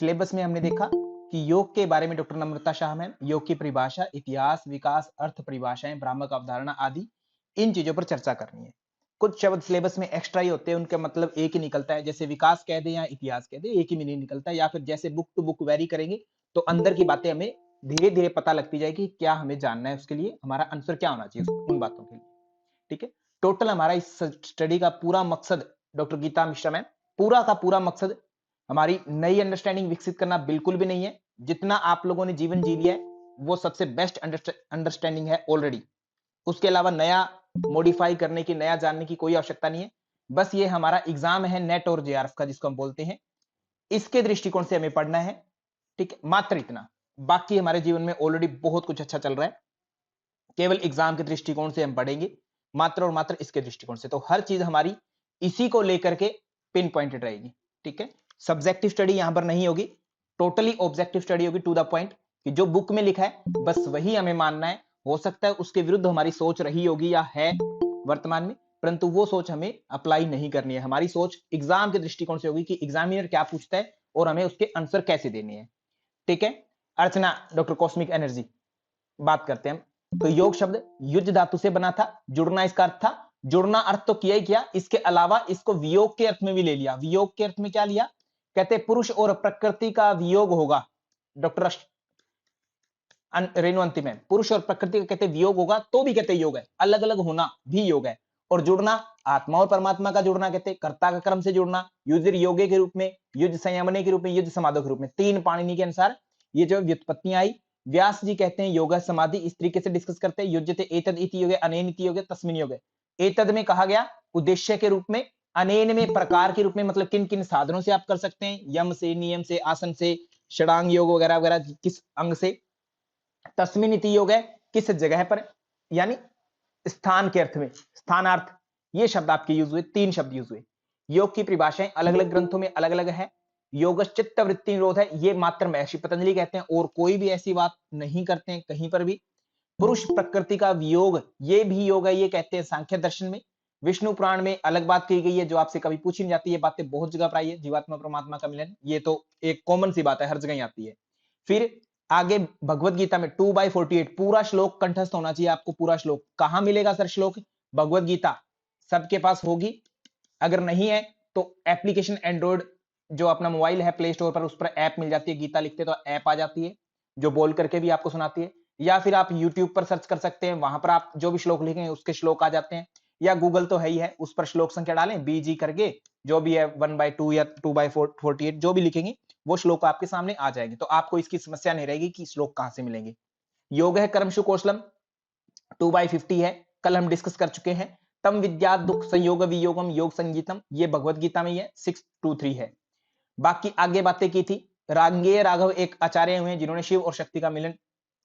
Syllabus में हमने देखा कि योग के बारे में डॉक्टर नम्रता शाह मैम योग की परिभाषा, इतिहास, विकास, अर्थ परिभाषाएं, भ्रामक अवधारणा आदि इन चीजों पर चर्चा करनी है। कुछ शब्द सिलेबस में एक्स्ट्रा ही होते हैं, उनका मतलब एक ही निकलता है, जैसे विकास कह दे या इतिहास कह दे, एक ही मीनिंग निकलता है, या फिर जैसे बुक टू बुक वेरी करेंगे तो अंदर की बातें हमें धीरे धीरे पता लगती जाएगी क्या हमें जानना है, उसके लिए हमारा आंसर क्या होना चाहिए उन बातों के लिए। ठीक है, टोटल हमारा इस स्टडी का पूरा मकसद डॉक्टर गीता मिश्रा मैम, पूरा का पूरा मकसद हमारी नई अंडरस्टैंडिंग विकसित करना बिल्कुल भी नहीं है। जितना आप लोगों ने जीवन जी लिया है वो सबसे बेस्ट अंडरस्टैंडिंग है ऑलरेडी। उसके अलावा नया मॉडिफाई करने की, नया जानने की कोई आवश्यकता नहीं है। बस ये हमारा एग्जाम है नेट और जेआरएफ का जिसको हम बोलते हैं, इसके दृष्टिकोण से हमें पढ़ना है। ठीक है, मात्र इतना। बाकी हमारे जीवन में ऑलरेडी बहुत कुछ अच्छा चल रहा है, केवल एग्जाम के दृष्टिकोण से हम पढ़ेंगे, मात्र और मात्र इसके दृष्टिकोण से। तो हर चीज हमारी इसी को लेकर के पिन पॉइंटेड रहेगी। ठीक है, सब्जेक्टिव स्टडी यहां पर नहीं होगी, टोटली ऑब्जेक्टिव स्टडी होगी, टू द पॉइंट, कि जो बुक में लिखा है बस वही हमें मानना है। हो सकता है उसके विरुद्ध हमारी सोच रही होगी या है वर्तमान में, परंतु वो सोच हमें अप्लाई नहीं करनी है। हमारी सोच एग्जाम के दृष्टिकोण से होगी कि एग्जामिनर क्या पूछता है और हमें उसके आंसर कैसे देने हैं। ठीक है, अर्चना डॉक्टर कॉस्मिक एनर्जी बात करते हैं हम। तो योग शब्द युज धातु से बना था, जुड़ना इसका अर्थ था। जुड़ना अर्थ तो किया ही किया, इसके अलावा इसको वियोग के अर्थ में भी ले लिया। वियोग के अर्थ में क्या लिया, कहते पुरुष और प्रकृति का वियोग होगा। डॉक्टर रेणु अंतिम है, पुरुष और प्रकृति का कहते वियोग होगा तो भी कहते योग है, अलग अलग होना भी योग है। और जुड़ना आत्मा और परमात्मा का जुड़ना, कहते कर्ता का कर्म से जुड़ना, युज योगे के रूप में, युज संयमने के रूप में, युज समाधो के रूप में, तीन पाणिनि के अनुसार ये जो व्युत्पत्तियां आई। व्यास जी कहते हैं योगा समाधि इस तरीके से डिस्कस करते हैं, युज्यते एतद इति योगे, अनेन इति योगे, तस्मिन् योगे। एतद में कहा गया उद्देश्य के रूप में, अनेन में प्रकार के रूप में, मतलब किन किन साधनों से आप कर सकते हैं, यम से, नियम से, आसन से, षडांग योग वगैरह वगैरह, किस अंग से। तस्मिन् इति योग है किस जगह पर, यानी स्थान के अर्थ में, स्थानार्थ। ये शब्द आपके यूज हुए, तीन शब्द यूज हुए। योग की परिभाषाएं अलग अलग ग्रंथों में अलग अलग है। योग चित्त वृत्ति निरोध है, ये मात्र महर्षि पतंजलि कहते हैं और कोई भी ऐसी बात नहीं करते हैं कहीं पर भी। पुरुष प्रकृति का वियोग, ये भी योग है, ये कहते हैं सांख्य दर्शन में। विष्णु पुराण में अलग बात कही गई है जो आपसे कभी पूछी नहीं जाती, ये बातें बहुत जगह पर आई है, जीवात्मा परमात्मा का मिलन, ये तो एक कॉमन सी बात है, हर जगह आती है। फिर आगे भगवत गीता में 2/48 पूरा श्लोक कंठस्थ होना चाहिए आपको। पूरा श्लोक कहां मिलेगा सर श्लोक, भगवत गीता सबके पास होगी, अगर नहीं है तो एप्लीकेशन एंड्रॉइड जो अपना मोबाइल है प्ले स्टोर पर, उस पर ऐप मिल जाती है, गीता लिखते तो ऐप आ जाती है जो बोल करके भी आपको सुनाती है। या फिर आप यूट्यूब पर सर्च कर सकते हैं, वहां पर आप जो भी श्लोक लिखेंगे उसके श्लोक आ जाते हैं। या गूगल तो है ही है, उस पर श्लोक संख्या डालें बीजी करके, जो भी है 1/2 या 2/48 जो भी लिखेंगे वो श्लोक आपके सामने आ जाएंगे, तो आपको इसकी समस्या नहीं रहेगी कि श्लोक कहां से मिलेंगे। योग है कर्मशु कौशलम 2/50 है, कल हम डिस्कस कर चुके हैं। तम विद्या दुख संयोग वियोगम योग संगीतम, ये भगवत गीता में ही है, 623 है। बाकी आगे बातें की थी। रांगेय राघव एक आचार्य हुए जिन्होंने शिव और शक्ति का मिलन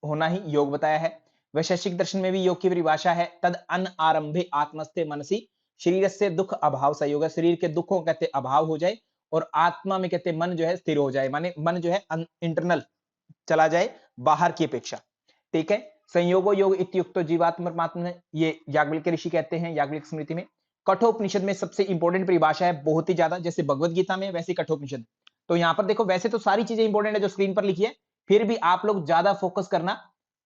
होना ही योग बताया है। वैशेषिक दर्शन में भी योग की परिभाषा है, तद अन आरंभे आत्मस्थे मनसी शरीर से दुख अभाव संयोग, शरीर के दुखों कहते अभाव हो जाए और आत्मा में कहते मन जो है स्थिर हो जाए, माने मन जो है इंटरनल चला जाए बाहर की अपेक्षा। ठीक है, संयोगो योग इत्युक्तो जीवात्मा परमात्मा, ये याज्ञवल्क्य ऋषि कहते हैं याज्ञवल्क्य स्मृति में। कठोपनिषद में सबसे इंपॉर्टेंट परिभाषा है बहुत ही ज्यादा, जैसे भगवत गीता में वैसे कठोपनिषद। तो यहां पर देखो वैसे तो सारी चीजें इंपॉर्टेंट है जो स्क्रीन पर लिखी है, फिर भी आप लोग ज्यादा फोकस करना।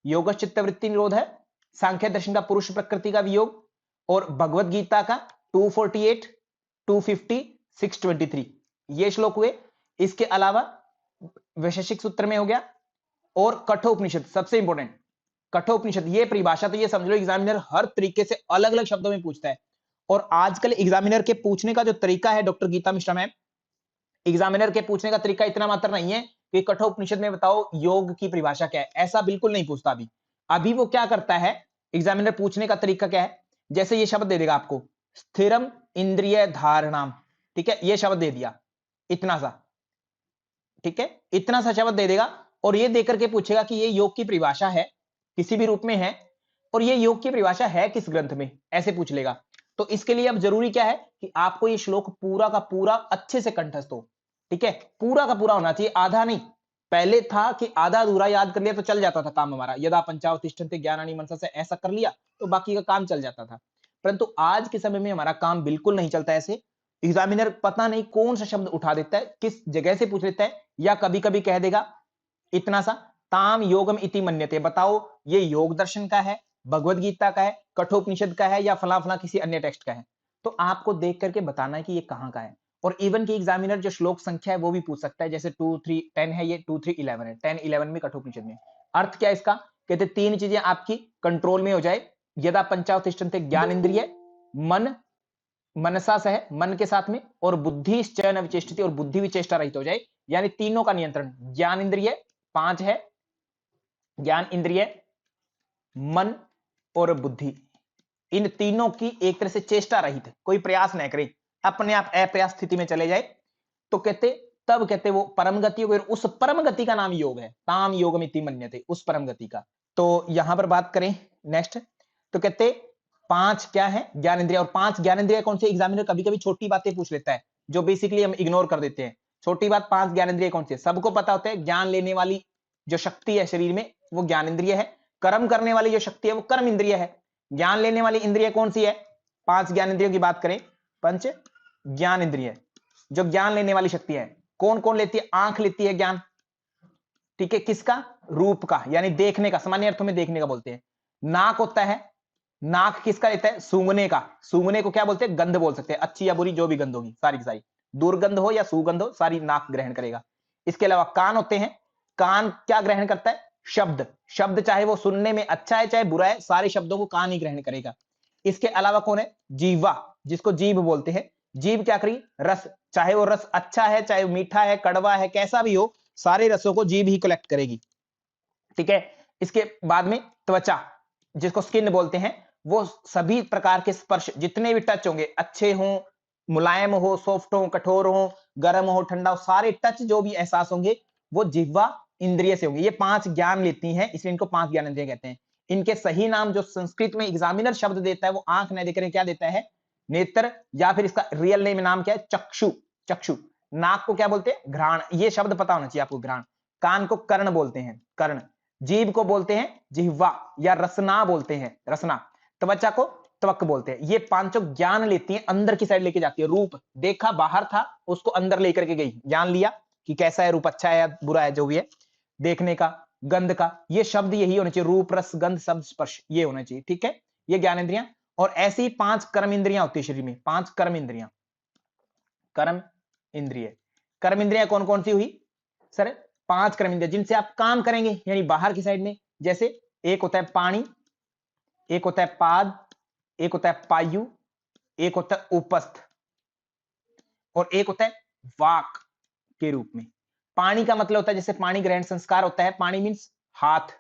योग चित्त वृत्ति निरोध है, सांख्य दर्शन का पुरुष प्रकृति का वियोग, और भगवत गीता का 248, 250, 623 ये श्लोक हुए। इसके अलावा वैशेषिक सूत्र में हो गया, और कठोपनिषद सबसे इंपॉर्टेंट। कठोपनिषद ये परिभाषा तो ये समझ लो एग्जामिनर हर तरीके से अलग अलग शब्दों में पूछता है, और आजकल एग्जामिनर के पूछने का जो तरीका है doctor Geeta Mishra ma'am, examiner के पूछने का तरीका इतना मात्र नहीं है कि कठोपनिषद में बताओ योग की परिभाषा क्या है, ऐसा बिल्कुल नहीं पूछता। अभी अभी वो क्या करता है, एग्जामिनर पूछने का तरीका क्या है, जैसे ये शब्द दे देगा आपको स्थिरम इंद्रिय धारणाम, ठीक है, ये शब्द दे दिया इतना सा, ठीक है, इतना सा शब्द दे देगा, और ये देकर के पूछेगा कि ये योग की परिभाषा है, किसी भी रूप में है, और ये योग की परिभाषा है किस ग्रंथ में, ऐसे पूछ लेगा। तो इसके लिए अब जरूरी क्या है कि आपको ये श्लोक पूरा का पूरा अच्छे से कंठस्थ हो। ठीक है, पूरा का पूरा होना चाहिए, आधा नहीं। पहले था कि आधा अधूरा याद कर लिया तो चल जाता था काम हमारा, यदा पंचावतिष्ठन्ते ज्ञानानि मनसा से ऐसा कर लिया तो बाकी का काम चल जाता था। परंतु आज के समय में हमारा काम बिल्कुल नहीं चलता ऐसे। एग्जामिनर पता नहीं कौन सा शब्द उठा देता है, किस जगह से पूछ लेता है, या कभी कभी कह देगा इतना सा, ताम योगम इति मन्यते, बताओ ये योग दर्शन का है, भगवत गीता का है, कठोपनिषद का है, या फला फला किसी अन्य टेक्स्ट का है। तो आपको देख करके बताना है कि ये कहाँ का है। और इवन की एग्जामिनर जो श्लोक संख्या है वो भी पूछ सकता है, जैसे 2 3 10 है, ये 2 3 11 है, 10 11 में कठोपनिषद में। अर्थ क्या है इसका, कहते तीन चीजें आपकी कंट्रोल में हो जाए, यदा पंचावतिष्ठन्ते ज्ञान इंद्रिय, मन मनसा सह, मन के साथ में, और बुद्धि चयन विचेष्टित, और बुद्धि विचेष्टा रहित हो जाए, यानी तीनों का नियंत्रण। ज्ञान इंद्रिय 5 है, ज्ञान इंद्रिय, मन और बुद्धि, इन तीनों की एक तरह से चेष्टा रहित, कोई प्रयास न करे, अपने आप अप्रयास स्थिति में चले जाए, तो कहते तब कहते वो परम गति हो, उस परम गति का नाम योग है, ताम योगमिति मन्यते, उस परम गति का। तो यहां पर बात करें नेक्स्ट, तो कहते 5 क्या है, ज्ञान इंद्रिय, और 5 ज्ञान इंद्रिय कौन से, एग्जामिनर कभी कभी छोटी बातें पूछ लेता है जो बेसिकली हम इग्नोर कर देते हैं। छोटी बात, 5 ज्ञान इंद्रिय कौन सी है, सबको पता होता है, ज्ञान लेने वाली जो शक्ति है शरीर में वो ज्ञान इंद्रिय है, कर्म करने वाली जो शक्ति है वो कर्म इंद्रिय है। ज्ञान लेने वाली इंद्रिय कौन सी है, 5 ज्ञान इंद्रियों की बात करें, पंच ज्ञान इंद्रिय, जो ज्ञान लेने वाली शक्ति है, कौन कौन लेती है, आंख लेती है ज्ञान, ठीक है, किसका, रूप का, यानी देखने का, सामान्य अर्थों में देखने का बोलते हैं। नाक होता है, नाक किसका लेता है, सूंघने का, सूंघने को क्या बोलते हैं, गंध बोल सकते हैं, अच्छी या बुरी जो भी गंध होगी, सारी की सारी, दुर्गंध हो या सुगंध हो, सारी नाक ग्रहण करेगा। इसके अलावा कान होते हैं, कान क्या ग्रहण करता है, शब्द, शब्द चाहे वो सुनने में अच्छा है चाहे बुरा है, सारे शब्दों को कान ही ग्रहण करेगा। इसके अलावा कौन है, जीवा, जिसको जीभ बोलते हैं, जीभ क्या करी, रस, चाहे वो रस अच्छा है चाहे मीठा है कड़वा है कैसा भी हो, सारे रसों को जीभ ही कलेक्ट करेगी, ठीक है। इसके बाद में त्वचा, जिसको स्किन बोलते हैं, वो सभी प्रकार के स्पर्श जितने भी टच होंगे, अच्छे हों, मुलायम हो, सॉफ्ट हो, कठोर हो, गर्म हो, ठंडा हो, सारे टच जो भी एहसास होंगे वो जिह्वा इंद्रिय से होंगे। ये 5 ज्ञान लेती हैं, इसलिए इनको 5 ज्ञान इंद्रिय कहते हैं। इनके सही नाम जो संस्कृत में एग्जामिनर शब्द देता है वो आंख न देकर क्या देता है, नेत्र, या फिर इसका रियल नेम नाम क्या है, चक्षु, चक्षु। नाक को क्या बोलते हैं, घ्राण, ये शब्द पता होना चाहिए आपको, घ्राण। कान को कर्ण बोलते हैं, कर्ण। जीभ को बोलते हैं जिह्वा, या रसना बोलते हैं, रसना। त्वचा को त्वक बोलते हैं। ये पांचों ज्ञान लेती हैं, अंदर की साइड लेके जाती है। रूप देखा बाहर था, उसको अंदर लेकर के गई, ज्ञान लिया कि कैसा है रूप, अच्छा है या बुरा है, जो भी है, देखने का, गंध का, ये शब्द यही होने चाहिए, रूप रस गंध शब्द स्पर्श, ये होना चाहिए, ठीक है, ये ज्ञान इंद्रियां। और ऐसी 5 कर्म इंद्रियां होती है शरीर में, 5 कर्म इंद्रियां, कर्म इंद्रिय। कर्म इंद्रियां कौन कौन सी हुई सर, 5 कर्म इंद्रिय जिनसे आप काम करेंगे, यानी बाहर की साइड में, जैसे एक होता है पानी, एक होता है पाद, एक होता है पायु, एक होता है उपस्थ, और एक होता है वाक के रूप में। पानी का मतलब होता है जैसे पानी ग्रहण संस्कार होता है, पानी मींस हाथ,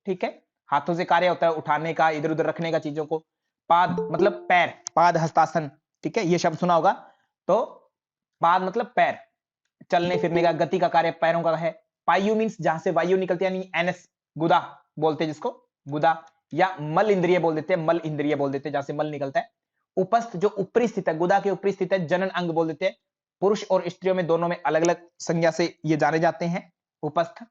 ठीक है, हाथों से कार्य होता है उठाने का, इधर उधर रखने का चीजों को। पाद मतलब पैर, पाद हस्तासन, ठीक है, ये शब्द सुना होगा। तो पाद मतलब पैर, चलने फिरने का, गति का कार्य पैरों का है। पायु मींस जहां से वायु निकलती है, यानी एनएस, गुदा बोलते हैं जिसको, गुदा, या मल इंद्रिय बोल देते हैं, मल इंद्रिय बोल देते हैं जहां से मल निकलता है। उपस्थ जो ऊपरी स्थित है, गुदा के ऊपरी स्थित है, जनन अंग बोल देते हैं। पुरुष और स्त्रियों में दोनों में अलग अलग संज्ञा से ये जाने जाते हैं, उपस्थ।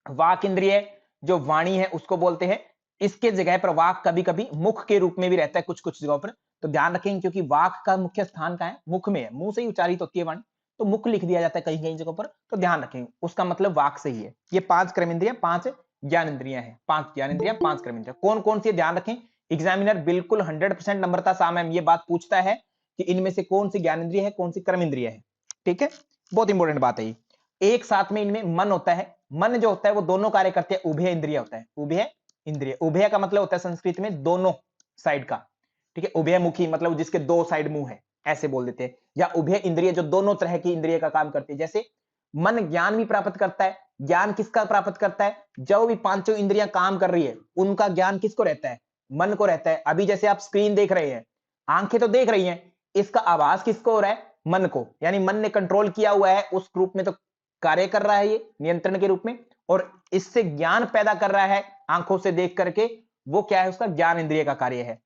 वाक इंद्रिय जो वाणी है उसको बोलते हैं। इसके जगह पर वाक कभी कभी मुख के रूप में भी रहता है कुछ कुछ जगहों पर, तो ध्यान रखेंगे, क्योंकि वाक का मुख्य स्थान कहां है, मुख में है, मुंह से ही उच्चारित होती है वाणी, तो मुख लिख दिया जाता है कहीं कहीं जगहों पर, तो ध्यान रखेंगे, उसका मतलब वाक से ही है। ये 5 कर्म इंद्रियां, 5 ज्ञान इंद्रियां हैं, 5 ज्ञान इंद्रियां, 5 कर्म इंद्रियां। कौन कौन सी ध्यान रखें, एग्जामिनर बिल्कुल 100% नम्रता सामने ये बात पूछता है कि इनमें से कौन सी ज्ञान इंद्रिय है, कौन सी कर्म इंद्रिय है, ठीक है, बहुत इंपॉर्टेंट बात है ये। एक साथ में इनमें मन होता है, मन जो होता है वो दोनों कार्य करते हैं, उभय इंद्रिय होता है, उभय इंद्रिय। उभय का मतलब होता है संस्कृत में दोनों साइड का, ठीक है, उभयमुखी मतलब जिसके 2 साइड मुंह है, ऐसे बोल देते हैं। या उभय इंद्रिय जो दोनों तरह की इंद्रिय का काम करती है। जैसे मन ज्ञान भी प्राप्त करता है, ज्ञान किसका प्राप्त करता है, जो भी पांचों इंद्रियां काम कर रही है उनका ज्ञान किसको रहता है, मन को रहता है। अभी जैसे आप स्क्रीन देख रहे हैं, आंखें तो देख रही हैं, इसका आवाज किसको हो रहा है, मन को, यानी मन ने कंट्रोल किया हुआ है उस रूप में, तो कार्य कर रहा है ये नियंत्रण के रूप में, और इससे ज्ञान पैदा कर रहा है आंखों से देख करके, वो क्या है, उसका ज्ञान इंद्रिय का कार्य है।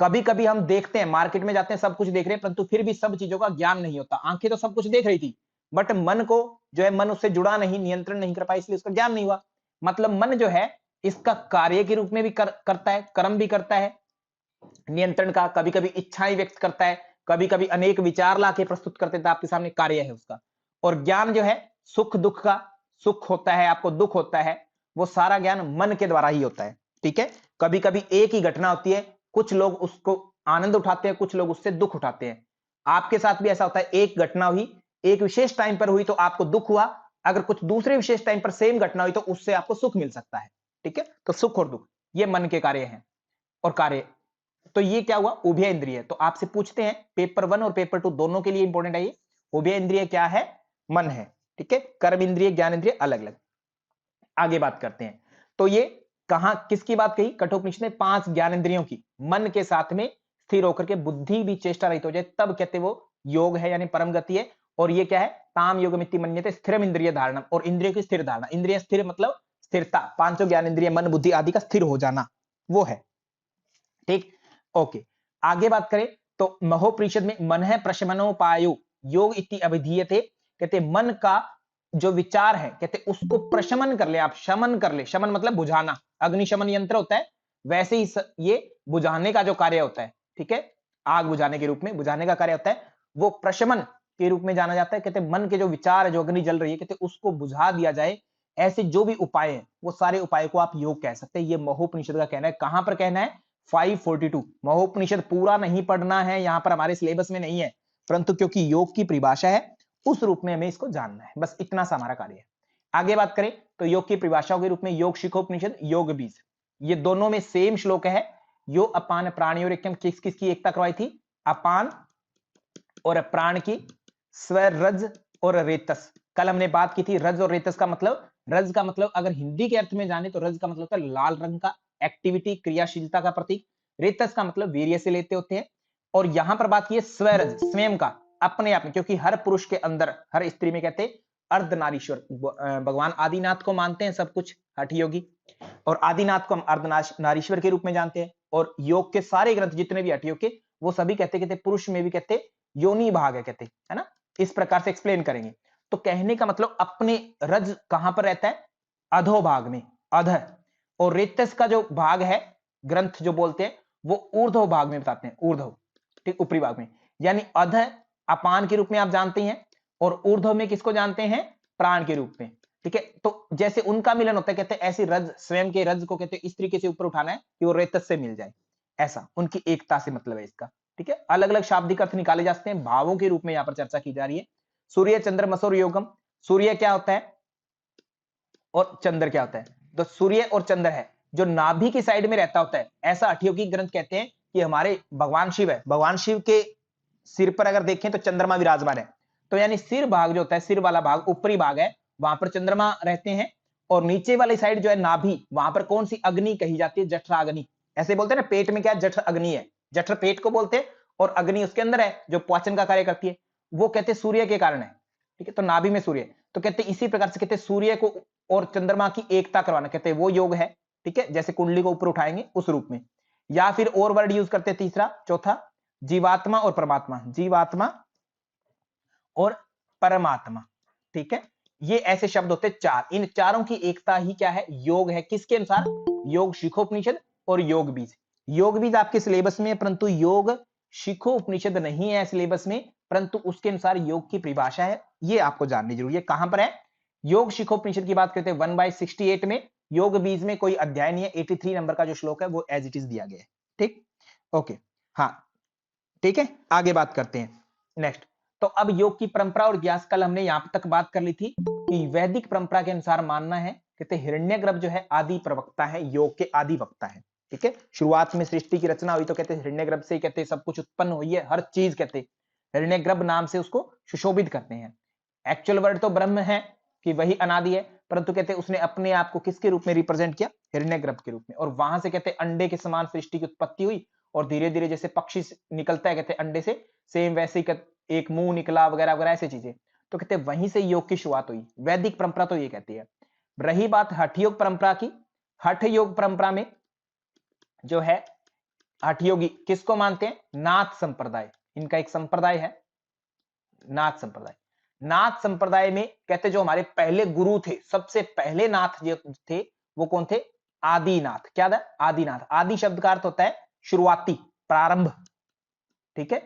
कभी कभी हम देखते हैं, मार्केट में जाते हैं, सब कुछ देख रहे हैं, परंतु फिर भी सब चीजों का ज्ञान नहीं होता। आंखें तो सब कुछ देख रही थी, बट मन को जो है, मन उससे जुड़ा नहीं, नियंत्रण नहीं कर पाया, इसलिए उसका ज्ञान नहीं हुआ। मतलब मन जो है इसका कार्य के रूप में भी करता है, कर्म भी करता है नियंत्रण का, कभी कभी इच्छाएं व्यक्त करता है, कभी कभी अनेक विचार लाके प्रस्तुत कर देता है आपके सामने, कार्य है उसका। और ज्ञान जो है सुख दुख का, सुख होता है आपको, दुख होता है, वो सारा ज्ञान मन के द्वारा ही होता है। ठीक है, कभी कभी एक ही घटना होती है, कुछ लोग उसको आनंद उठाते हैं, कुछ लोग उससे दुख उठाते हैं। आपके साथ भी ऐसा होता है, एक घटना हुई, एक विशेष टाइम पर हुई तो आपको दुख हुआ, अगर कुछ दूसरे विशेष टाइम पर सेम घटना हुई तो उससे आपको सुख मिल सकता है। ठीक है, तो सुख और दुख ये मन के कार्य हैं। और कार्य तो ये क्या हुआ, उभय इंद्रिय। तो आपसे पूछते हैं पेपर 1 और पेपर 2 दोनों के लिए इंपॉर्टेंट है ये, उभय इंद्रिय क्या है, मन है। ठीक है, कर्म इंद्रिय ज्ञान इंद्रिय अलग अलग। आगे बात करते हैं, तो ये कहां किसकी बात कही, कठोपनिषद में 5 ज्ञान इंद्रियों की मन के साथ में स्थिर होकर के बुद्धि भी चेष्टा रहित हो जाए, तब कहते वो योग है, यानी परम गति है। और ये क्या है, ताम योगमिति मन्यते स्थिरम इंद्रिय धारणा, और इंद्रियों की स्थिर धारणा, इंद्रिय स्थिर मतलब स्थिरता, पांचों ज्ञान इंद्रिय मन बुद्धि आदि का स्थिर हो जाना, वो है। ठीक, ओके। आगे बात करें तो महोपनिषद में मन है प्रशमनोपायो योग इति अभिधीयते, कहते मन का जो विचार है, कहते उसको प्रशमन कर ले आप, शमन कर ले, शमन मतलब बुझाना, अग्निशमन यंत्र होता है वैसे ही ये बुझाने का जो कार्य होता है, ठीक है, आग बुझाने के रूप में बुझाने का कार्य होता है, वो प्रशमन के रूप में जाना जाता है। कहते मन के जो विचार है, जो अग्नि जल रही है, कहते उसको बुझा दिया जाए, ऐसे जो भी उपाय हैं वो सारे उपाय को आप योग कह सकते हैं। ये महोपनिषद का कहना है। कहां पर कहना है, 542। महोपनिषद पूरा नहीं पढ़ना है, यहां पर हमारे सिलेबस में नहीं है, परंतु क्योंकि योग की परिभाषा है उस रूप में हमें इसको जानना है, बस इतना सा हमारा कार्य है। आगे बात करें तो योग की परिभाषाओं के रूप में योग शिखोपनिषद, योग बीज, ये दोनों में सेम श्लोक है। यो अपान प्राणी और एकम, किस किसकी एकता करवाई थी, अपान और प्राण की, स्वर रज और रेतस। कल हमने बात की थी रज और रेतस का मतलब, रज का मतलब अगर हिंदी के अर्थ में जाने तो रज का मतलब होता है लाल रंग का, एक्टिविटी क्रियाशीलता का प्रतीक। रेतस का मतलब वीर्य से लेते होते हैं। और यहां पर बात की है स्वरज, स्वयं का, अपने आप में, क्योंकि हर पुरुष के अंदर, हर स्त्री में कहते अर्धनारीश्वर, भगवान आदिनाथ को मानते हैं सब कुछ हठ योगी, और आदिनाथ को हम अर्धनारीश्वर के रूप में जानते हैं। और योग के सारे ग्रंथ जितने भी हठ योग के, वो सभी कहते पुरुष में भी कहते योनि भाग है, कहते है ना, इस प्रकार से एक्सप्लेन करेंगे। तो कहने का मतलब अपने रज कहां पर रहता है, अधो भाग में, अध। और रेतस का जो भाग है, ग्रंथ जो बोलते हैं वो ऊर्ध्व भाग में बताते हैं, ऊर्ध्व, ठीक, ऊपरी भाग में, यानी अध अपान के रूप में आप जानते हैं, और ऊर्ध्व में किसको जानते हैं, प्राण के रूप में। ठीक है, तो जैसे उनका मिलन होता है, कहते हैं ऐसे रज, स्वयं के रज को कहते हैं इस तरीके से ऊपर उठाना है कि वो रेतस से मिल जाए, ऐसा उनकी एकता से मतलब है इसका। ठीक है, अलग अलग शाब्दिक अर्थ निकाले जा सकते हैं, भावों के रूप में यहां पर चर्चा की जा रही है। सूर्य चंद्र मसूर योगम, सूर्य क्या होता है और चंद्र क्या होता है, तो सूर्य और चंद्र है जो नाभि की साइड में रहता होता है, ऐसा हठयोगी ग्रंथ कहते हैं कि हमारे भगवान शिव है, भगवान शिव के सिर पर अगर देखें तो चंद्रमा विराजमान है, तो यानी सिर भाग जो होता है, सिर वाला भाग, ऊपरी भाग है, वहां पर चंद्रमा रहते हैं। और नीचे वाली साइड जो है नाभि, वहां पर कौन सी अग्नि कही जाती है, जठराग्नि, ऐसे बोलते हैं ना, पेट में क्या जठर अग्नि है, जठर पेट को बोलते हैं, और अग्नि उसके अंदर है जो पाचन का कार्य करती है, वो कहते सूर्य के कारण है। ठीक है, तो नाभि में सूर्य, तो कहते इसी प्रकार से कहते सूर्य को और चंद्रमा की एकता करवाना, कहते वो योग है। ठीक है, जैसे कुंडली को ऊपर उठाएंगे उस रूप में। या फिर और वर्ड यूज करते तीसरा, चौथा, जीवात्मा और परमात्मा, जीवात्मा और परमात्मा। ठीक है, ये ऐसे शब्द होते चार, इन चारों की एकता ही क्या है, योग है। किसके अनुसार, योग शिखोपनिषद और योग बीज। योग बीज आपके सिलेबस में, परंतु योग शिखोपनिषद नहीं है सिलेबस में, परंतु उसके अनुसार योग की परिभाषा है, ये आपको जाननी जरूरी है। कहां पर है, योग शिखोपनिषद की बात करते हैं 1/68 में, योग बीज में कोई अध्याय नहीं है, 83 नंबर का जो श्लोक है वो एज इट इज दिया गया है। ठीक, ओके, हाँ, ठीक है, आगे बात करते हैं नेक्स्ट। तो अब योग की परंपरा और ज्ञास, कल हमने यहां तक बात कर ली थी कि वैदिक परंपरा के अनुसार मानना है, कहते हिरण्यगर्भ जो है आदि प्रवक्ता है, योग के आदि वक्ता है। ठीक है, शुरुआत में सृष्टि की रचना हुई तो कहते हिरण्यगर्भ से कहते सब कुछ उत्पन्न हुई है, हर चीज कहते हिरण्यगर्भ नाम से उसको सुशोभित करते हैं। एक्चुअल वर्ड तो ब्रह्म है कि वही अनादि है, परंतु कहते उसने अपने आप को किसके रूप में रिप्रेजेंट किया, हिरण्यगर्भ के रूप में। और वहां से कहते अंडे के समान सृष्टि की उत्पत्ति हुई, और धीरे धीरे जैसे पक्षी निकलता है कहते अंडे से, सेम वैसे ही एक मुंह निकला वगैरह वगैरह ऐसी चीजें, तो कहते वहीं से योग की शुरुआत हुई। वैदिक परंपरा तो ये कहती है। रही बात हठ योग परंपरा की, हठ योग परंपरा में जो है हठ योगी किसको मानते हैं, नाथ संप्रदाय, इनका एक संप्रदाय है नाथ संप्रदाय। नाथ संप्रदाय में कहते जो हमारे पहले गुरु थे, सबसे पहले नाथ जो थे वो कौन थे, आदिनाथ। क्या था, आदिनाथ, आदि शब्द का अर्थ होता है शुरुआती, प्रारंभ। ठीक है,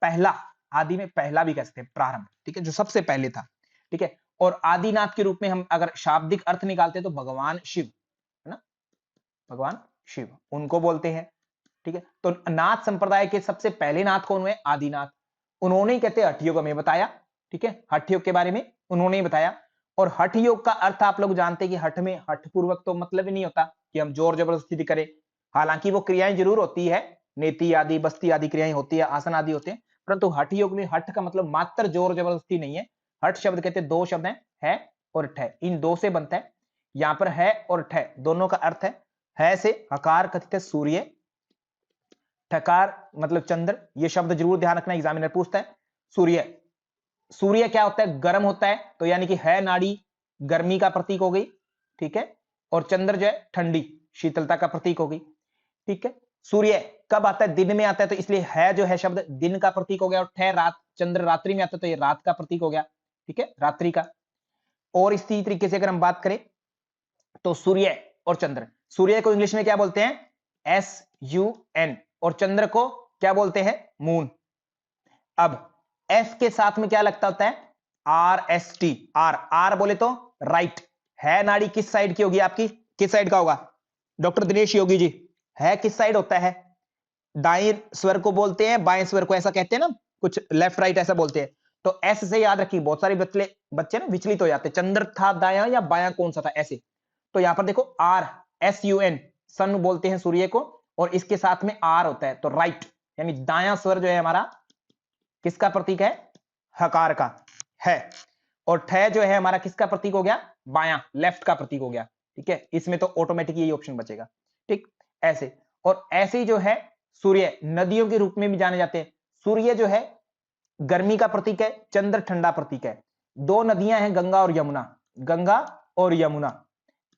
पहला, आदि में पहला भी कह सकते हैं, प्रारंभ, ठीक है, जो सबसे पहले था, ठीक है। और आदिनाथ के रूप में हम अगर शाब्दिक अर्थ निकालते हैं तो भगवान शिव, है ना, भगवान शिव उनको बोलते हैं, ठीक है। तो नाथ संप्रदाय के सबसे पहले नाथ कौन हुए? आदिनाथ। उन्होंने ही कहते हैं हठ योग, हमें बताया, ठीक है, हठ योग के बारे में उन्होंने ही बताया। और हठ योग का अर्थ आप लोग जानते हैं कि हठ में हठ पूर्वक तो मतलब ही नहीं होता कि हम जोर जबरदस्ती करें, हालांकि वो क्रियाएं जरूर होती है, नेति आदि बस्ती आदि क्रियाएं होती है, आसन आदि होते हैं, परंतु हठ योग में हठ का मतलब मात्र जोर जबरदस्ती नहीं है। हठ शब्द कहते हैं, दो शब्द हैं, है और ठय, इन दो से बनता है। यहां पर है और ठय दोनों का अर्थ है से हकार कथित है सूर्य, ठकार मतलब चंद्र, ये शब्द जरूर ध्यान रखना, एग्जामिनर पूछता है। सूर्य, सूर्य क्या होता है? गर्म होता है, तो यानी कि है नाड़ी गर्मी का प्रतीक हो गई, ठीक है। और चंद्र जो है ठंडी शीतलता का प्रतीक हो गई, ठीक है। सूर्य कब आता है? दिन में आता है, तो इसलिए है जो है शब्द दिन का प्रतीक हो गया। और ठह रात, चंद्र रात्रि में आता है तो ये रात का प्रतीक हो गया, ठीक है, रात्रि का। और इसी तरीके से अगर हम बात करें तो सूर्य और चंद्र, सूर्य को इंग्लिश में क्या बोलते हैं? SUN, और चंद्र को क्या बोलते हैं? मून। अब एस के साथ में क्या लगता होता है? RST, आर बोले तो राइट, है नाड़ी किस साइड की होगी आपकी? किस साइड का होगा डॉक्टर दिनेश योगी जी? है किस साइड होता है? दाएं स्वर को बोलते हैं, बाएं स्वर को, ऐसा कहते हैं ना, कुछ लेफ्ट राइट ऐसा बोलते हैं। तो एस से याद रखिए, बहुत सारे बच्चे ना विचलित हो जाते हैं, चंद्र था दायां या बायां कौन सा था ऐसे। तो यहां पर देखो RSUN, सन बोलते हैं सूर्य को, और इसके साथ में आर होता है, तो राइट, यानी दायां स्वर जो है हमारा किसका प्रतीक है? हकार का है। और ठय जो है हमारा किसका प्रतीक हो गया? बायां, लेफ्ट का प्रतीक हो गया, ठीक है। इसमें तो ऑटोमेटिक यही ऑप्शन बचेगा, ठीक, ऐसे। और ऐसे ही जो है सूर्य नदियों के रूप में भी जाने जाते हैं। सूर्य जो है गर्मी का प्रतीक है, चंद्र ठंडा प्रतीक है। दो नदियां हैं, गंगा और यमुना, गंगा और यमुना,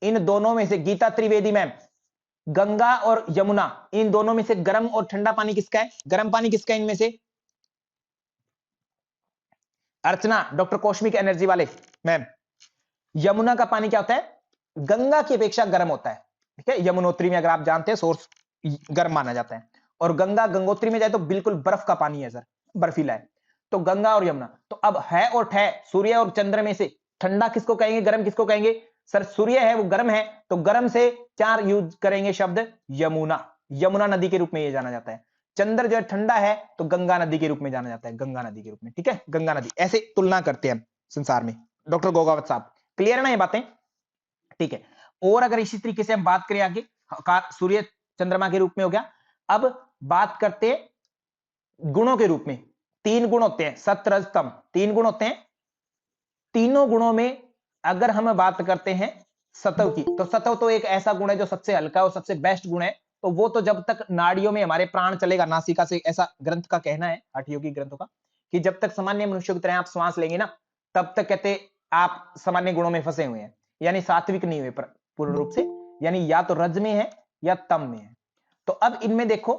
इन दोनों में से गीता त्रिवेदी मैम, गंगा और यमुना, इन दोनों में से गर्म और ठंडा पानी किसका है? गर्म पानी किसका है इनमें से? अर्चना, डॉक्टर कॉस्मिक एनर्जी वाले मैम, यमुना का पानी क्या होता है? गंगा की अपेक्षा गर्म होता है, ठीक है। यमुनोत्री में अगर आप जानते हैं सोर्स गर्म माना जाता है, और गंगा गंगोत्री में जाए तो बिल्कुल बर्फ का पानी है सर, बर्फीला है। तो गंगा और यमुना, तो अब है और ठह, सूर्य और चंद्र में से ठंडा किसको कहेंगे, गर्म किसको कहेंगे? सर सूर्य है वो गर्म है, तो गर्म से चार यूज करेंगे शब्द यमुना, यमुना नदी के रूप में ये जाना जाता है। चंद्र जो है ठंडा है, तो गंगा नदी के रूप में जाना जाता है, गंगा नदी के रूप में, ठीक है, गंगा नदी, ऐसे तुलना करते हैं संसार में। डॉक्टर गोगावत साहब, क्लियर है ना ये बातें? ठीक है। और अगर इसी तरीके से हम बात करें आगे, सूर्य चंद्रमा के रूप में हो गया। अब बात करते हैं गुणों के रूप में। तीन गुण होते हैं, सत्व रज तम, तीन गुण होते हैं। तीनों गुणों में अगर हम बात करते हैं सत्व की, तो सत्व तो एक ऐसा गुण है जो सबसे हल्का और सबसे बेस्ट गुण है। तो वो तो जब तक नाड़ियों में हमारे प्राण चलेगा, नासिका से, ऐसा ग्रंथ का कहना है, हठ योगी ग्रंथों का, कि जब तक सामान्य मनुष्यों की तरह आप श्वास लेंगे ना, तब तक कहते आप सामान्य गुणों में फंसे हुए हैं, यानी सात्विक नहीं हुए पूर्ण रूप से, यानी या तो रज में है या तम में है। तो अब इनमें देखो,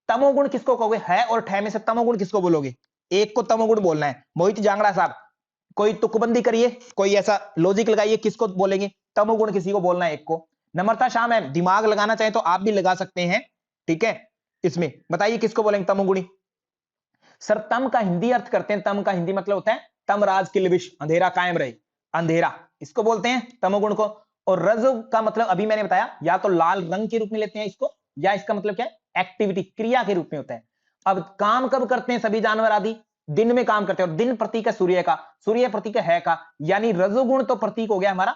तमोगुण किसको कहोगे? है और ठह में से तमोगुण किसको बोलोगे? एक को तमोगुण बोलना है। मोहित जांगड़ा साहब, कोई तुकबंदी करिए, कोई ऐसा लॉजिक लगाइए, किसको बोलेंगे? तमोगुण किसी को बोलना है, एक को। नम्रता शाह मैम, दिमाग लगाना चाहे तो आप भी लगा सकते हैं, ठीक है। इसमें बताइए किसको बोलेंगे तमोगुणी? सर तम का हिंदी अर्थ करते हैं, तम का हिंदी मतलब होता है तम राज की लिविश, अंधेरा कायम रहे, अंधेरा, इसको बोलते हैं तमोगुण को। और रज का मतलब अभी मैंने बताया, या तो लाल रंग के रूप में लेते हैं इसको, या इसका मतलब क्या है? एक्टिविटी, क्रिया के रूप में होता है। अब काम कब करते हैं सभी जानवर आदि? दिन में काम करते हैं, और दिन प्रतीक है सूर्य का, सूर्य प्रतीक है का, यानी रजोगुण तो प्रतीक हो गया हमारा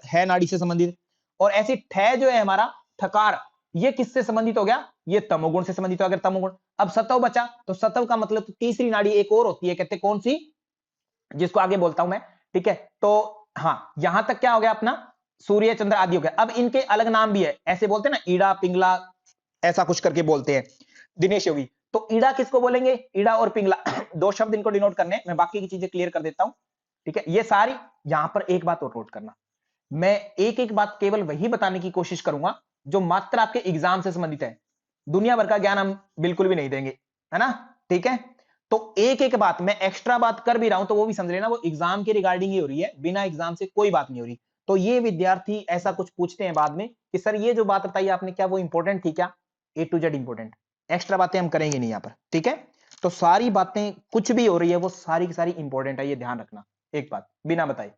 है नाड़ी से संबंधित। और ऐसी ठह जो है हमारा ठकार, ये किससे संबंधित हो गया? ये तमोगुण से संबंधित हो गया, तमोगुण। अब सतव बचा, तो सतव का मतलब तो तीसरी नाड़ी एक और होती है, कहते कौन सी? जिसको आगे बोलता हूं मैं, ठीक है। तो हाँ, यहां तक क्या हो गया अपना, सूर्य चंद्र आदि हो गया। अब इनके अलग नाम भी है, ऐसे बोलते हैं ना, ईड़ा पिंगला, ऐसा कुछ करके बोलते हैं दिनेश योगी। तो ईड़ा किसको बोलेंगे? ईड़ा और पिंगला दो शब्द इनको डिनोट करने, मैं बाकी की चीजें क्लियर कर देता हूं, ठीक है। ये सारी, यहां पर एक बात और नोट करना, मैं एक एक बात केवल वही बताने की कोशिश करूंगा जो मात्र आपके एग्जाम से संबंधित है, दुनिया भर का ज्ञान हम बिल्कुल भी नहीं देंगे, है ना, ठीक है। तो एक एक बात मैं एक्स्ट्रा बात कर भी रहा हूं तो वो भी समझ लेना, वो एग्जाम के रिगार्डिंग ही हो रही है, बिना एग्जाम से कोई बात नहीं हो रही। तो ये विद्यार्थी ऐसा कुछ पूछते हैं बाद में कि सर ये जो बात बताई आपने, क्या वो इंपॉर्टेंट थी क्या? A to Z important, extra बातें हम करेंगे नहीं यहां पर, ठीक है। तो सारी बातें कुछ भी हो रही है वो सारी की सारी इंपॉर्टेंट है, ये ध्यान रखना एक बात बिना बताए।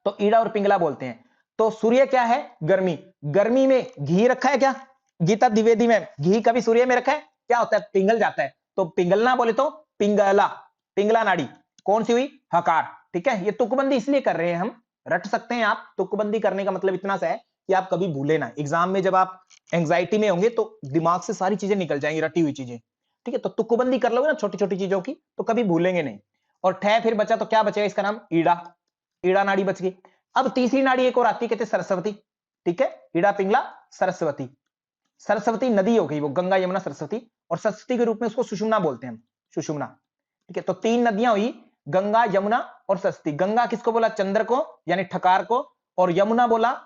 तो ईड़ा और पिंगला बोलते हैं। तो सूर्य क्या है? गर्मी। गर्मी में घी रखा है क्या? गीता द्विवेदी में घी कभी सूर्य में रखा है? क्या होता है? पिंगल जाता है। तो पिंगलना बोले तो पिंगला, पिंगला नाड़ी कौन सी हुई? हकार। ठीक है, ये तुकबंदी इसलिए कर रहे हैं हम, रट सकते हैं आप। तुकबंदी करने का मतलब इतना सा है कि आप कभी भूले ना, एग्जाम में जब आप एंग्जाइटी में होंगे तो दिमाग से सारी चीजें निकल जाएंगी, रटी हुई चीजें। ठीक है, तो तुकबंदी कर लोगे ना छोटी छोटी चीजों की, तो कभी भूलेंगे नहीं। और ठह फिर बचा तो क्या बचेगा? इसका नाम ईड़ा, ईड़ा नाड़ी बच गई। अब तीसरी नाड़ी एक और आती है, कहते हैं सरस्वती। ठीक है, ईड़ा पिंगला सरस्वती। सरस्वती नदी हो गई वो, गंगा यमुना सरस्वती, और सरस्वती के रूप में उसको सुषुम्ना बोलते हैं हम, सुषुम्ना। ठीक है, तो तीन नदियां हुई, गंगा यमुना और सरस्वती। गंगा किसको बोला? चंद्र को यानी ठकार को, और यमुना बोला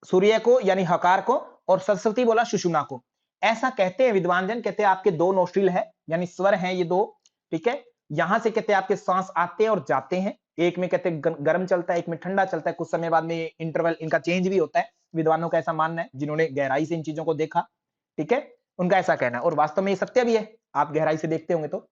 सूर्य को यानी हकार को, और सरस्वती बोला सुषुम्ना को। ऐसा कहते हैं विद्वान जन, कहते हैं आपके दो नोस्ट्रिल है यानी स्वर हैं ये दो। ठीक है, यहां से कहते हैं आपके सांस आते हैं और जाते हैं, एक में कहते हैं गर्म चलता है, एक में ठंडा चलता है, कुछ समय बाद में इंटरवल इनका चेंज भी होता है। विद्वानों का ऐसा मानना है, जिन्होंने गहराई से इन चीजों को देखा। ठीक है, उनका ऐसा कहना है, और वास्तव में ये सत्य भी है, आप गहराई से देखते होंगे तो।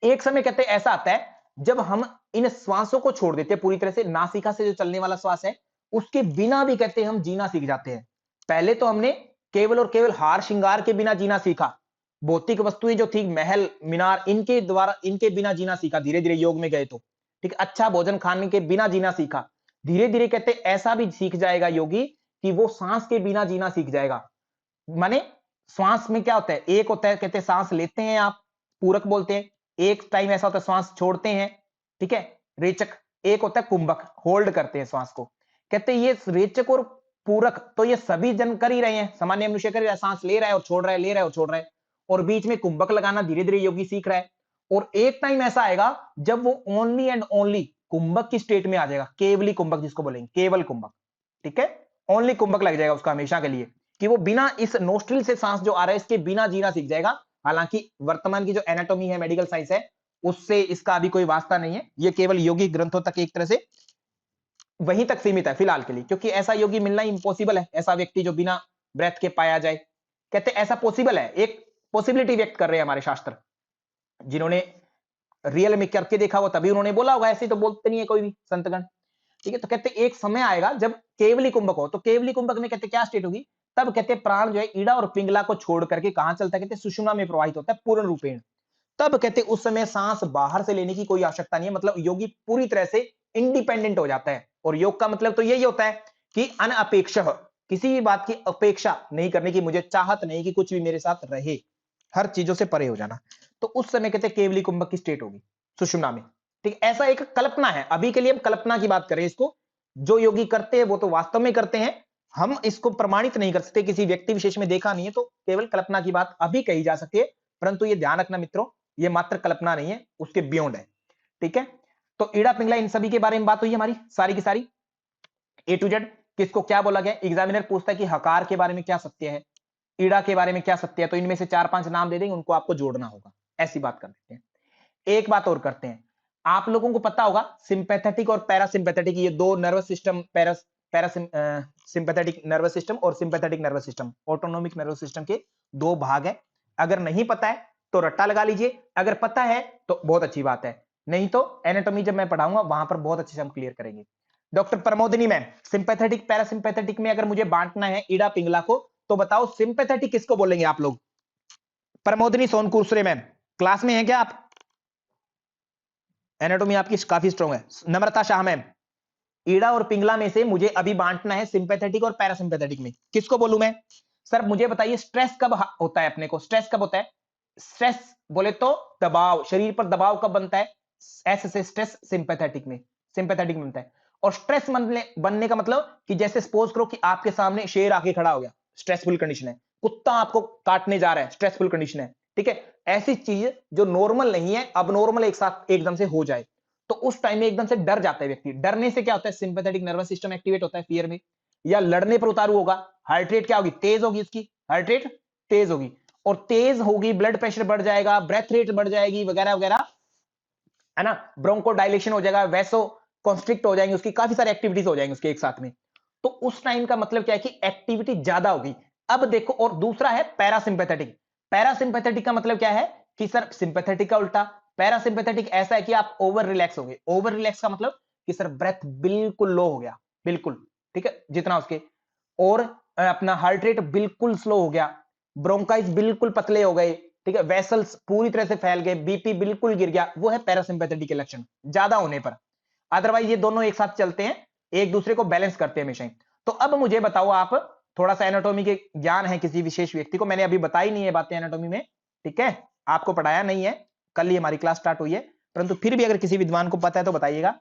एक समय कहते हैं ऐसा आता है जब हम इन श्वासों को छोड़ देते हैं पूरी तरह से, नासिका से जो चलने वाला श्वास है उसके बिना भी कहते हैं हम जीना सीख जाते हैं। पहले तो हमने केवल और केवल हार श्रृंगार के बिना जीना सीखा, भौतिक वस्तुएं जो थी महल मीनार, इनके द्वारा इनके बिना जीना सीखा, धीरे धीरे योग में गए तो। ठीक, अच्छा भोजन खाने के बिना जीना सीखा, धीरे धीरे कहते ऐसा भी सीख जाएगा योगी कि वो सांस के बिना जीना सीख जाएगा। माने श्वास में क्या होता है? एक होता है कहते हैं सांस लेते हैं आप, पूरक बोलते हैं। एक टाइम ऐसा होता है श्वास छोड़ते हैं, ठीक है, रेचक। एक होता है कुंभक, होल्ड करते हैं श्वास को। कहते हैं ये रेचक और पूरक तो ये सभी जन कर ही रहे हैं, सामान्य मनुष्य कर ही रहा है, सांस ले रहा है और छोड़ रहा है, ले रहा है और छोड़ रहा है, और बीच में कुंभक लगाना धीरे धीरे योगी सीख रहा है। और एक टाइम ऐसा आएगा जब वो ओनली एंड ओनली कुंभक की स्टेट में आ जाएगा, केवली कुंभक जिसको बोलेंगे, केवल कुंभक। ठीक है, ओनली कुंभक लग जाएगा उसका हमेशा के लिए, कि वो बिना इस नोस्ट्रिल से सांस जो आ रहा है इसके बिना जीना सीख जाएगा। हालांकि वर्तमान की जो एनाटॉमी है, मेडिकल साइंस है, उससे इसका अभी कोई वास्ता नहीं है, ये केवल योगी ग्रंथों तक एक तरह से वहीं तक सीमित है फिलहाल के लिए, क्योंकि ऐसा योगी मिलना इम्पॉसिबल है, ऐसा व्यक्ति जो बिना ब्रेथ के पाया जाए। कहते ऐसा पॉसिबल है, एक पॉसिबिलिटी व्यक्त कर रहे हैं हमारे शास्त्र, जिन्होंने रियल में करके देखा हो तभी उन्होंने बोला होगा, ऐसे तो बोलते नहीं है कोई भी संतगण। ठीक है, तो कहते एक समय आएगा जब केवली कुंभक हो, तो केवली कुंभक में कहते क्या स्टेट होगी? तब कहते प्राण जो है ईड़ा और पिंगला को छोड़ करके कहां चलता है? कहते सुषुम्ना में प्रवाहित होता है पूर्ण रूपेण। तब कहते उस समय सांस बाहर से लेने की कोई आवश्यकता नहीं है, मतलब योगी पूरी तरह से इंडिपेंडेंट हो जाता है। और योग का मतलब तो यही होता है कि अनअपेक्ष, किसी भी बात की अपेक्षा नहीं करने की, मुझे चाहत नहीं कि कुछ भी मेरे साथ रहे, हर चीजों से परे हो जाना। तो उस समय कहते केवली कुंभक की स्टेट होगी सुषुम्ना में। ठीक, ऐसा एक कल्पना है, अभी के लिए हम कल्पना की बात करें इसको, जो योगी करते हैं वो तो वास्तव में करते हैं, हम इसको प्रमाणित नहीं कर सकते, किसी व्यक्ति विशेष में देखा नहीं है, तो केवल कल्पना की बात अभी कही जा सकती है। परंतु ये ध्यान रखना मित्रों, ये मात्र कल्पना नहीं है, उसके बियॉन्ड है। ठीक है, तो ईड़ा पिंगला इन सभी के बारे में बात हुई हमारी सारी की सारी, ए टू जेड। किसको क्या बोला गया? एग्जामिनर पूछता है कि हकार के बारे में क्या सत्य है, ईड़ा के बारे में क्या सत्य है, तो इनमें से 4-5 नाम दे देंगे, उनको आपको जोड़ना होगा, ऐसी बात कर देते हैं। एक बात और करते हैं, आप लोगों को पता होगा सिंपैथेटिक और पैरासिम्पैथेटिक, ये दो nervous system, sympathetic nervous system और sympathetic nervous system, autonomic nervous system के दो भाग है। अगर नहीं पता है तो रट्टा लगा लीजिए, अगर पता है तो बहुत अच्छी बात है, नहीं तो एनाटॉमी जब मैं पढ़ाऊंगा वहां पर बहुत अच्छे से हम क्लियर करेंगे। Doctor Pramodini ma'am, sympathetic parasympathetic में अगर मुझे बांटना है ईड़ा पिंगला को, तो बताओ सिंपैथेटिक किसको बोलेंगे आप लोग? प्रमोदिनी सोनकुरसरे मैम क्लास में है क्या आप? एनाटॉमी आपकी काफी स्ट्रांग है। नम्रता शाह मैम, ईड़ा और पिंगला में से मुझे अभी बांटना है सिंपैथेटिक और पैरासिम्पैथेटिक में, किसको बोलूं मैं? सर मुझे बताइए स्ट्रेस कब होता है अपने को? स्ट्रेस कब होता है? स्ट्रेस बोले तो दबाव, शरीर पर दबाव कब बनता है? एस से स्ट्रेस सिंपैथेटिक में, सिंपैथेटिक में बनता है। और स्ट्रेस बनने का मतलब कि जैसे सपोज करो कि आपके सामने शेर आके खड़ा हो गया, स्ट्रेसफुल कंडीशन है, कुत्ता आपको काटने जा रहा है, स्ट्रेसफुल कंडीशन है। ठीक है, ऐसी चीज जो नॉर्मल नहीं है, अब नॉर्मल एक साथ एकदम से हो जाए, तो उस टाइम में एकदम से डर जाता है व्यक्ति। डरने से क्या होता है? सिंपैथेटिक नर्वस सिस्टम एक्टिवेट होता है फियर में, या लड़ने पर उतारू होगा, हार्ट रेट क्या होगी? तेज होगी, उसकी हार्ट रेट तेज होगी, और तेज होगी, ब्लड प्रेशर बढ़ जाएगा, ब्रेथ रेट बढ़ जाएगी, वगैरह वगैरह, है ना, ब्रोंको डायलेशन हो जाएगा, वैसो कॉन्स्ट्रिक्ट हो जाएंगे, उसकी काफी सारी एक्टिविटीज हो जाएंगी उसके एक साथ में। तो उस टाइम का मतलब क्या है कि एक्टिविटी ज्यादा होगी। अब देखो, और दूसरा है पैरासिम्पैथेटिक। पैरासिम्पैथेटिक का मतलब क्या है कि सर सिंपैथेटिक का उल्टा, पैरासिम्पैथेटिक ऐसा है कि आप ओवर रिलैक्स हो गए। ओवर रिलैक्स का मतलब कि सर ब्रेथ बिल्कुल लो हो गया, बिल्कुल, ठीक है, जितना उसके, और अपना हार्ट रेट बिल्कुल स्लो हो गया, ब्रोंकाइज बिल्कुल पतले हो गए, ठीक है, वेसल्स पूरी तरह से फैल गए, बीपी बिल्कुल गिर गया, वो है पैरासिम्पैथेटिक के लक्षण ज्यादा होने पर। अदरवाइज ये दोनों एक साथ चलते हैं, एक दूसरे को बैलेंस करते हैं हमेशा ही। तो अब मुझे बताओ आप, थोड़ा सा एनाटॉमी के ज्ञान है किसी विशेष व्यक्ति को, मैंने अभी बताई नहीं है बातें एनाटॉमी में, ठीक है, आपको पढ़ाया नहीं है, कल ही हमारी क्लास स्टार्ट हुई है, परंतु फिर भी अगर किसी विद्वान को पता है तो बताइएगा।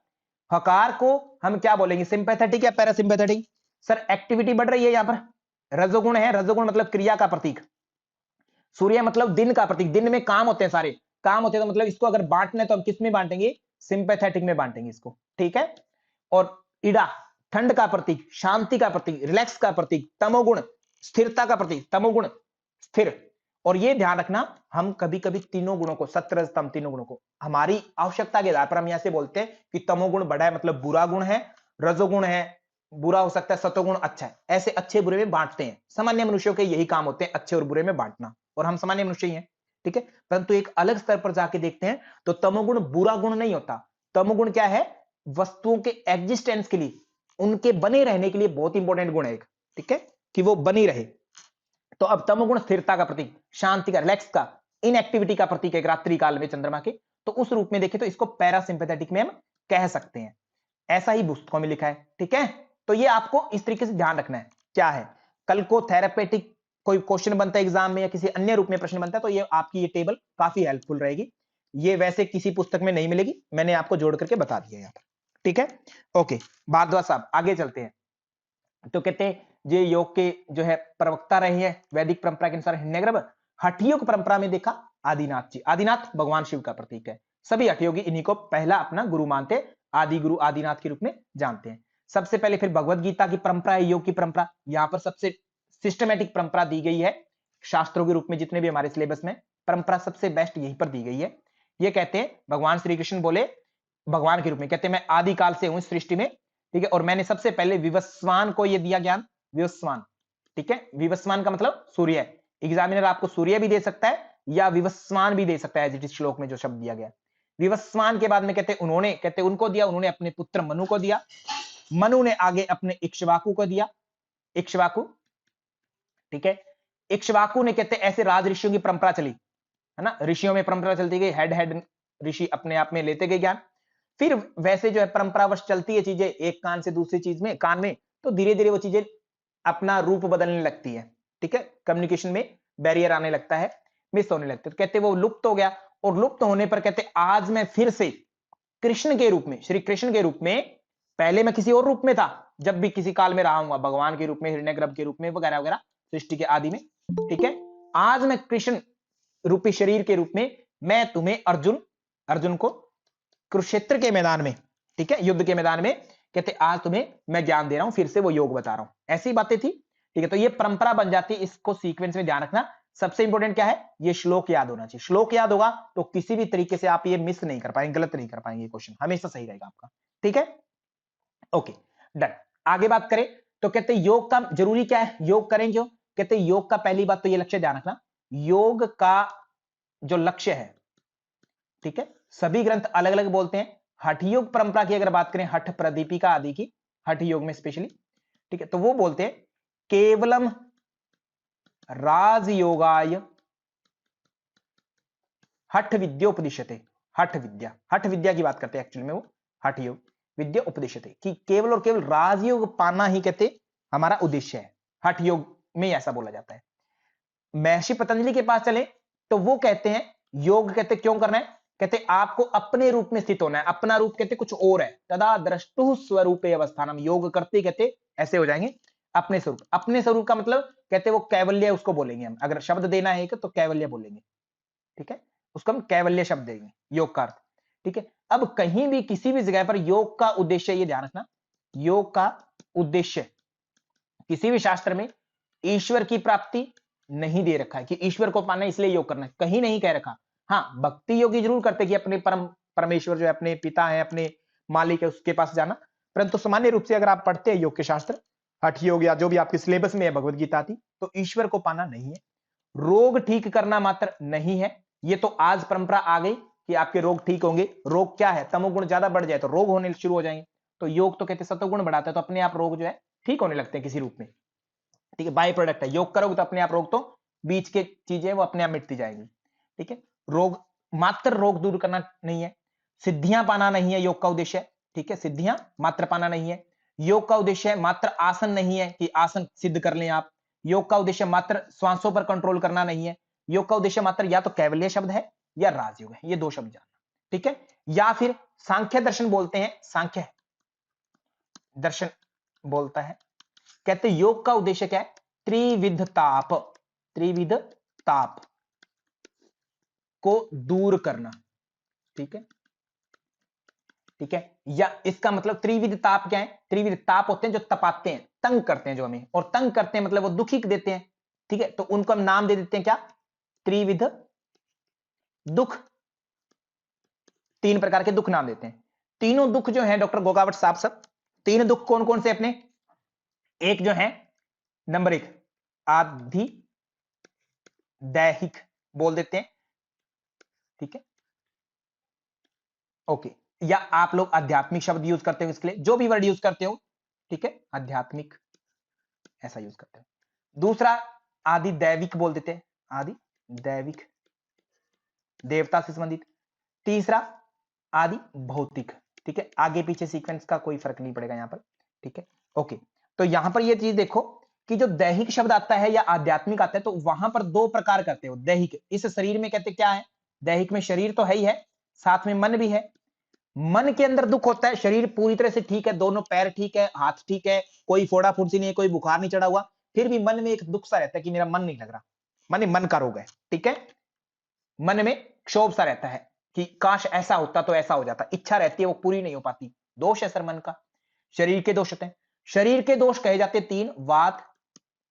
हकार को हम क्या बोलेंगे, सिंपैथेटिक या पैरासिम्पैथेटिक? सर एक्टिविटी बढ़ रही है यहां पर, रजोगुण है, रजोगुण मतलब क्रिया का प्रतीक, सूर्य मतलब दिन का प्रतीक, दिन में काम होते हैं, सारे काम होते हैं, तो मतलब इसको अगर बांटना है तो हम किस में बांटेंगे, सिंपैथेटिक में बांटेंगे इसको, ठीक है। और इड़ा ठंड का प्रतीक, शांति का प्रतीक, रिलैक्स का प्रतीक, तमोगुण स्थिरता का प्रतीक, तमोगुण स्थिर। और ये ध्यान रखना, हम कभी कभी तीनों गुणों को, सत्व रज तम तीनों गुणों को हमारी आवश्यकता के आधार पर हम यहां से बोलते हैं कि तमोगुण बड़ा है मतलब बुरा गुण है, रजोगुण है बुरा हो सकता है, सतोगुण अच्छा है, ऐसे अच्छे बुरे में बांटते हैं। सामान्य मनुष्यों के यही काम होते हैं, अच्छे और बुरे में बांटना, और हम सामान्य मनुष्य ही हैं, ठीक है। परंतु एक अलग स्तर पर जाके देखते हैं तो तमोगुण बुरा गुण नहीं होता। तमोगुण क्या है, वस्तुओं के एग्जिस्टेंस के लिए, उनके बने रहने के लिए बहुत इंपॉर्टेंट गुण है एक, ठीक है, कि वो बनी रहे। तो अब तमोगुण स्थिरता का प्रतीक, शांति का, रिलैक्स का, इनएक्टिविटी का प्रतीक है रात्रि काल में चंद्रमा के, तो उस रूप में देखें तो इसको पैरासिम्पैथेटिक में हम कह सकते हैं, ऐसा ही पुस्तकों में लिखा है, ठीक है। तो ये आपको इस तरीके से ध्यान रखना है, क्या है, कल को थेरापेटिक कोई क्वेश्चन बनता है एग्जाम में या किसी अन्य रूप में प्रश्न बनता है तो ये आपकी ये टेबल काफी हेल्पफुल रहेगी। ये वैसे किसी पुस्तक में नहीं मिलेगी, मैंने आपको जोड़ करके बता दिया यहाँ पर, ठीक है। ओके, भारद्वाज साहब आगे चलते हैं। तो कहते हैं ये योग के जो है प्रवक्ता रहे हैं वैदिक परंपरा के अनुसार हिरण्यगर्भ। हठयोग परंपरा में देखा आदिनाथ जी, आदिनाथ भगवान शिव का प्रतीक है, सभी हठयोगी इन्हीं को पहला अपना गुरु मानते, आदि गुरु आदिनाथ के रूप में जानते हैं। सबसे पहले फिर भगवत गीता की परंपरा है, योग की परंपरा, यहां पर सबसे सिस्टमेटिक परंपरा दी गई है शास्त्रों के रूप में, जितने भी हमारे सिलेबस में परंपरा सबसे बेस्ट यहीं पर दी गई है। ये कहते हैं भगवान श्री कृष्ण बोले भगवान के रूप में, कहते हैं मैं आदिकाल से हूं इस सृष्टि में, ठीक है, और मैंने सबसे पहले विवस्वान को यह दिया ज्ञान, विवस्वान, ठीक है, विवस्वान का मतलब सूर्य, एग्जामिनर आपको सूर्य भी दे सकता है या विवस्वान भी दे सकता है, जिस श्लोक में जो शब्द दिया गया। विवस्वान के बाद में कहते उन्होंने, कहते उनको दिया, उन्होंने अपने पुत्र मनु को दिया, मनु ने आगे अपने इक्ष्वाकु को दिया, इक्ष्वाकु, ठीक है, इक्ष्वाकु ने कहते ऐसे राज ऋषियों की परंपरा चली, है ना, ऋषियों में परंपरा चलती गई, हेड हेड ऋषि अपने आप में लेते गए ज्ञान। फिर वैसे जो है परंपरावश चलती है चीजें एक कान से दूसरी चीज में, कान में, तो धीरे धीरे वो चीजें अपना रूप बदलने लगती है, ठीक है, कम्युनिकेशन में बैरियर आने लगता है, मिस होने लगते, तो कहते वो लुप्त हो गया, और लुप्त होने पर कहते आज मैं फिर से कृष्ण के रूप में, श्री कृष्ण के रूप में, पहले मैं किसी और रूप में था, जब भी किसी काल में रहा हूं, भगवान के रूप में, हिरण्यगर्भ के रूप में वगैरह वगैरह, सृष्टि के आदि में, ठीक है, आज मैं कृष्ण रूपी शरीर के रूप में मैं तुम्हें अर्जुन, अर्जुन को कुरुक्षेत्र के मैदान में, ठीक है, युद्ध के मैदान में, कहते आज तुम्हें मैं ज्ञान दे रहा हूं, फिर से वो योग बता रहा हूं, ऐसी बातें थी, ठीक है। तो ये परंपरा बन जाती है, इसको सीक्वेंस में ध्यान रखना। सबसे इंपॉर्टेंट क्या है, ये श्लोक याद होना चाहिए, श्लोक याद होगा तो किसी भी तरीके से आप ये मिस नहीं कर पाएंगे, गलत नहीं कर पाएंगे, क्वेश्चन हमेशा सही रहेगा आपका, ठीक है। ओके डन, आगे बात करें तो कहते योग का जरूरी क्या है, योग करें क्यों, कहते योग का पहली बात तो ये लक्ष्य ध्यान रखना, योग का जो लक्ष्य है, ठीक है, सभी ग्रंथ अलग अलग बोलते हैं। हठ योग परंपरा की अगर बात करें, हठ प्रदीपिका आदि की, हठ योग में स्पेशली, ठीक है, तो वो बोलते हैं केवलम राजयोगाय हठ विद्या उपदिश्यते, हठ विद्या, हठ विद्या की बात करते हैं एक्चुअली में वो, हठ योग विद्या उपदिश्यते, कि केवल और केवल राजयोग पाना ही कहते हमारा उद्देश्य है, हठ योग में ऐसा बोला जाता है। महर्षि पतंजलि के पास चले तो वो कहते हैं योग कहते क्यों करना है, कहते आपको अपने रूप में स्थित होना है, अपना रूप कहते कुछ और है, तदा द्रष्टु स्वरूपे अवस्थानम, योग करते कहते ऐसे हो जाएंगे अपने स्वरूप, अपने स्वरूप का मतलब कहते वो कैवल्य उसको बोलेंगे हम, अगर शब्द देना है एक तो कैवल्य बोलेंगे, ठीक है, उसको हम कैवल्य शब्द देंगे योग का अर्थ, ठीक है। अब कहीं भी किसी भी जगह पर योग का उद्देश्य, ये ध्यान रखना, योग का उद्देश्य किसी भी शास्त्र में ईश्वर की प्राप्ति नहीं दे रखा है कि ईश्वर को पाना इसलिए योग करना है, कहीं नहीं कह रखा। हाँ, भक्ति योगी जरूर करते कि अपने परमेश्वर जो है, अपने पिता है, अपने मालिक है, उसके पास जाना, परंतु सामान्य रूप से अगर आप पढ़ते हैं योग के शास्त्र, हठ योग या जो भी आपके सिलेबस में है भगवत गीता थी, तो ईश्वर को पाना नहीं है, रोग ठीक करना मात्र नहीं है, ये तो आज परंपरा आ गई कि आपके रोग ठीक होंगे। रोग क्या है, तमोगुण ज्यादा बढ़ जाए तो रोग होने शुरू हो जाएंगे। तो योग तो कहते हैं सतोगुण बढ़ाता है, तो अपने आप रोग जो है ठीक होने लगते हैं किसी रूप में। ठीक है, बाय प्रोडक्ट है। योग करोगे तो अपने आप रोग तो बीच के चीजें वो अपने आप मिटती जाएंगी। ठीक है, रोग मात्र रोग दूर करना नहीं है, सिद्धियां पाना नहीं है योग का उद्देश्य। ठीक है, सिद्धियां मात्र पाना नहीं है। योग का उद्देश्य मात्र आसन नहीं है कि आसन सिद्ध कर लें आप। योग का उद्देश्य मात्र श्वासों पर कंट्रोल करना नहीं है। योग का उद्देश्य मात्र या तो कैवल्य शब्द है या राजयोग है, ये दो शब्द जानना। ठीक है, या फिर सांख्य दर्शन बोलते हैं, सांख्य दर्शन बोलता है, कहते योग का उद्देश्य क्या है, त्रिविध ताप, त्रिविध ताप को दूर करना। ठीक है, ठीक है, या इसका मतलब त्रिविध ताप क्या है, त्रिविध ताप होते हैं जो तपाते हैं, तंग करते हैं जो हमें, और तंग करते हैं मतलब वो दुखी देते हैं। ठीक है, तो उनको हम नाम दे देते हैं क्या, त्रिविध दुख। तीन प्रकार के दुख नाम देते हैं। तीनों दुख जो है डॉक्टर गोगावट साहब, सब तीन दुख कौन कौन से अपने, एक जो है नंबर एक आदि दैहिक बोल देते हैं। ठीक है, ओके, या आप लोग आध्यात्मिक शब्द यूज करते हो इसके लिए, जो भी वर्ड यूज करते हो। ठीक है, आध्यात्मिक ऐसा यूज करते हो। दूसरा आदि दैविक बोल देते हैं, आदि दैविक देवता से संबंधित। तीसरा आदि भौतिक। ठीक है, आगे पीछे सीक्वेंस का कोई फर्क नहीं पड़ेगा यहां पर। ठीक है, ओके, तो यहां पर ये चीज देखो कि जो दैहिक शब्द आता है या आध्यात्मिक आता है, तो वहां पर दो प्रकार करते हो। दैहिक इस शरीर में कहते क्या है, दैहिक में शरीर तो है ही है, साथ में मन भी है। मन के अंदर दुख होता है, शरीर पूरी तरह से ठीक है, दोनों पैर ठीक है, हाथ ठीक है, कोई फोड़ा फुंसी नहीं है, कोई बुखार नहीं चढ़ा हुआ, फिर भी मन में एक दुख सा रहता है कि मेरा मन नहीं लग रहा, मन का रोग है। ठीक है, मन में क्षोभ सा रहता है कि काश ऐसा होता तो ऐसा हो जाता, इच्छा रहती है वो पूरी नहीं हो पाती, दोष है सर मन का। शरीर के दोष होते हैं, शरीर के दोष कहे जाते हैं तीन, वात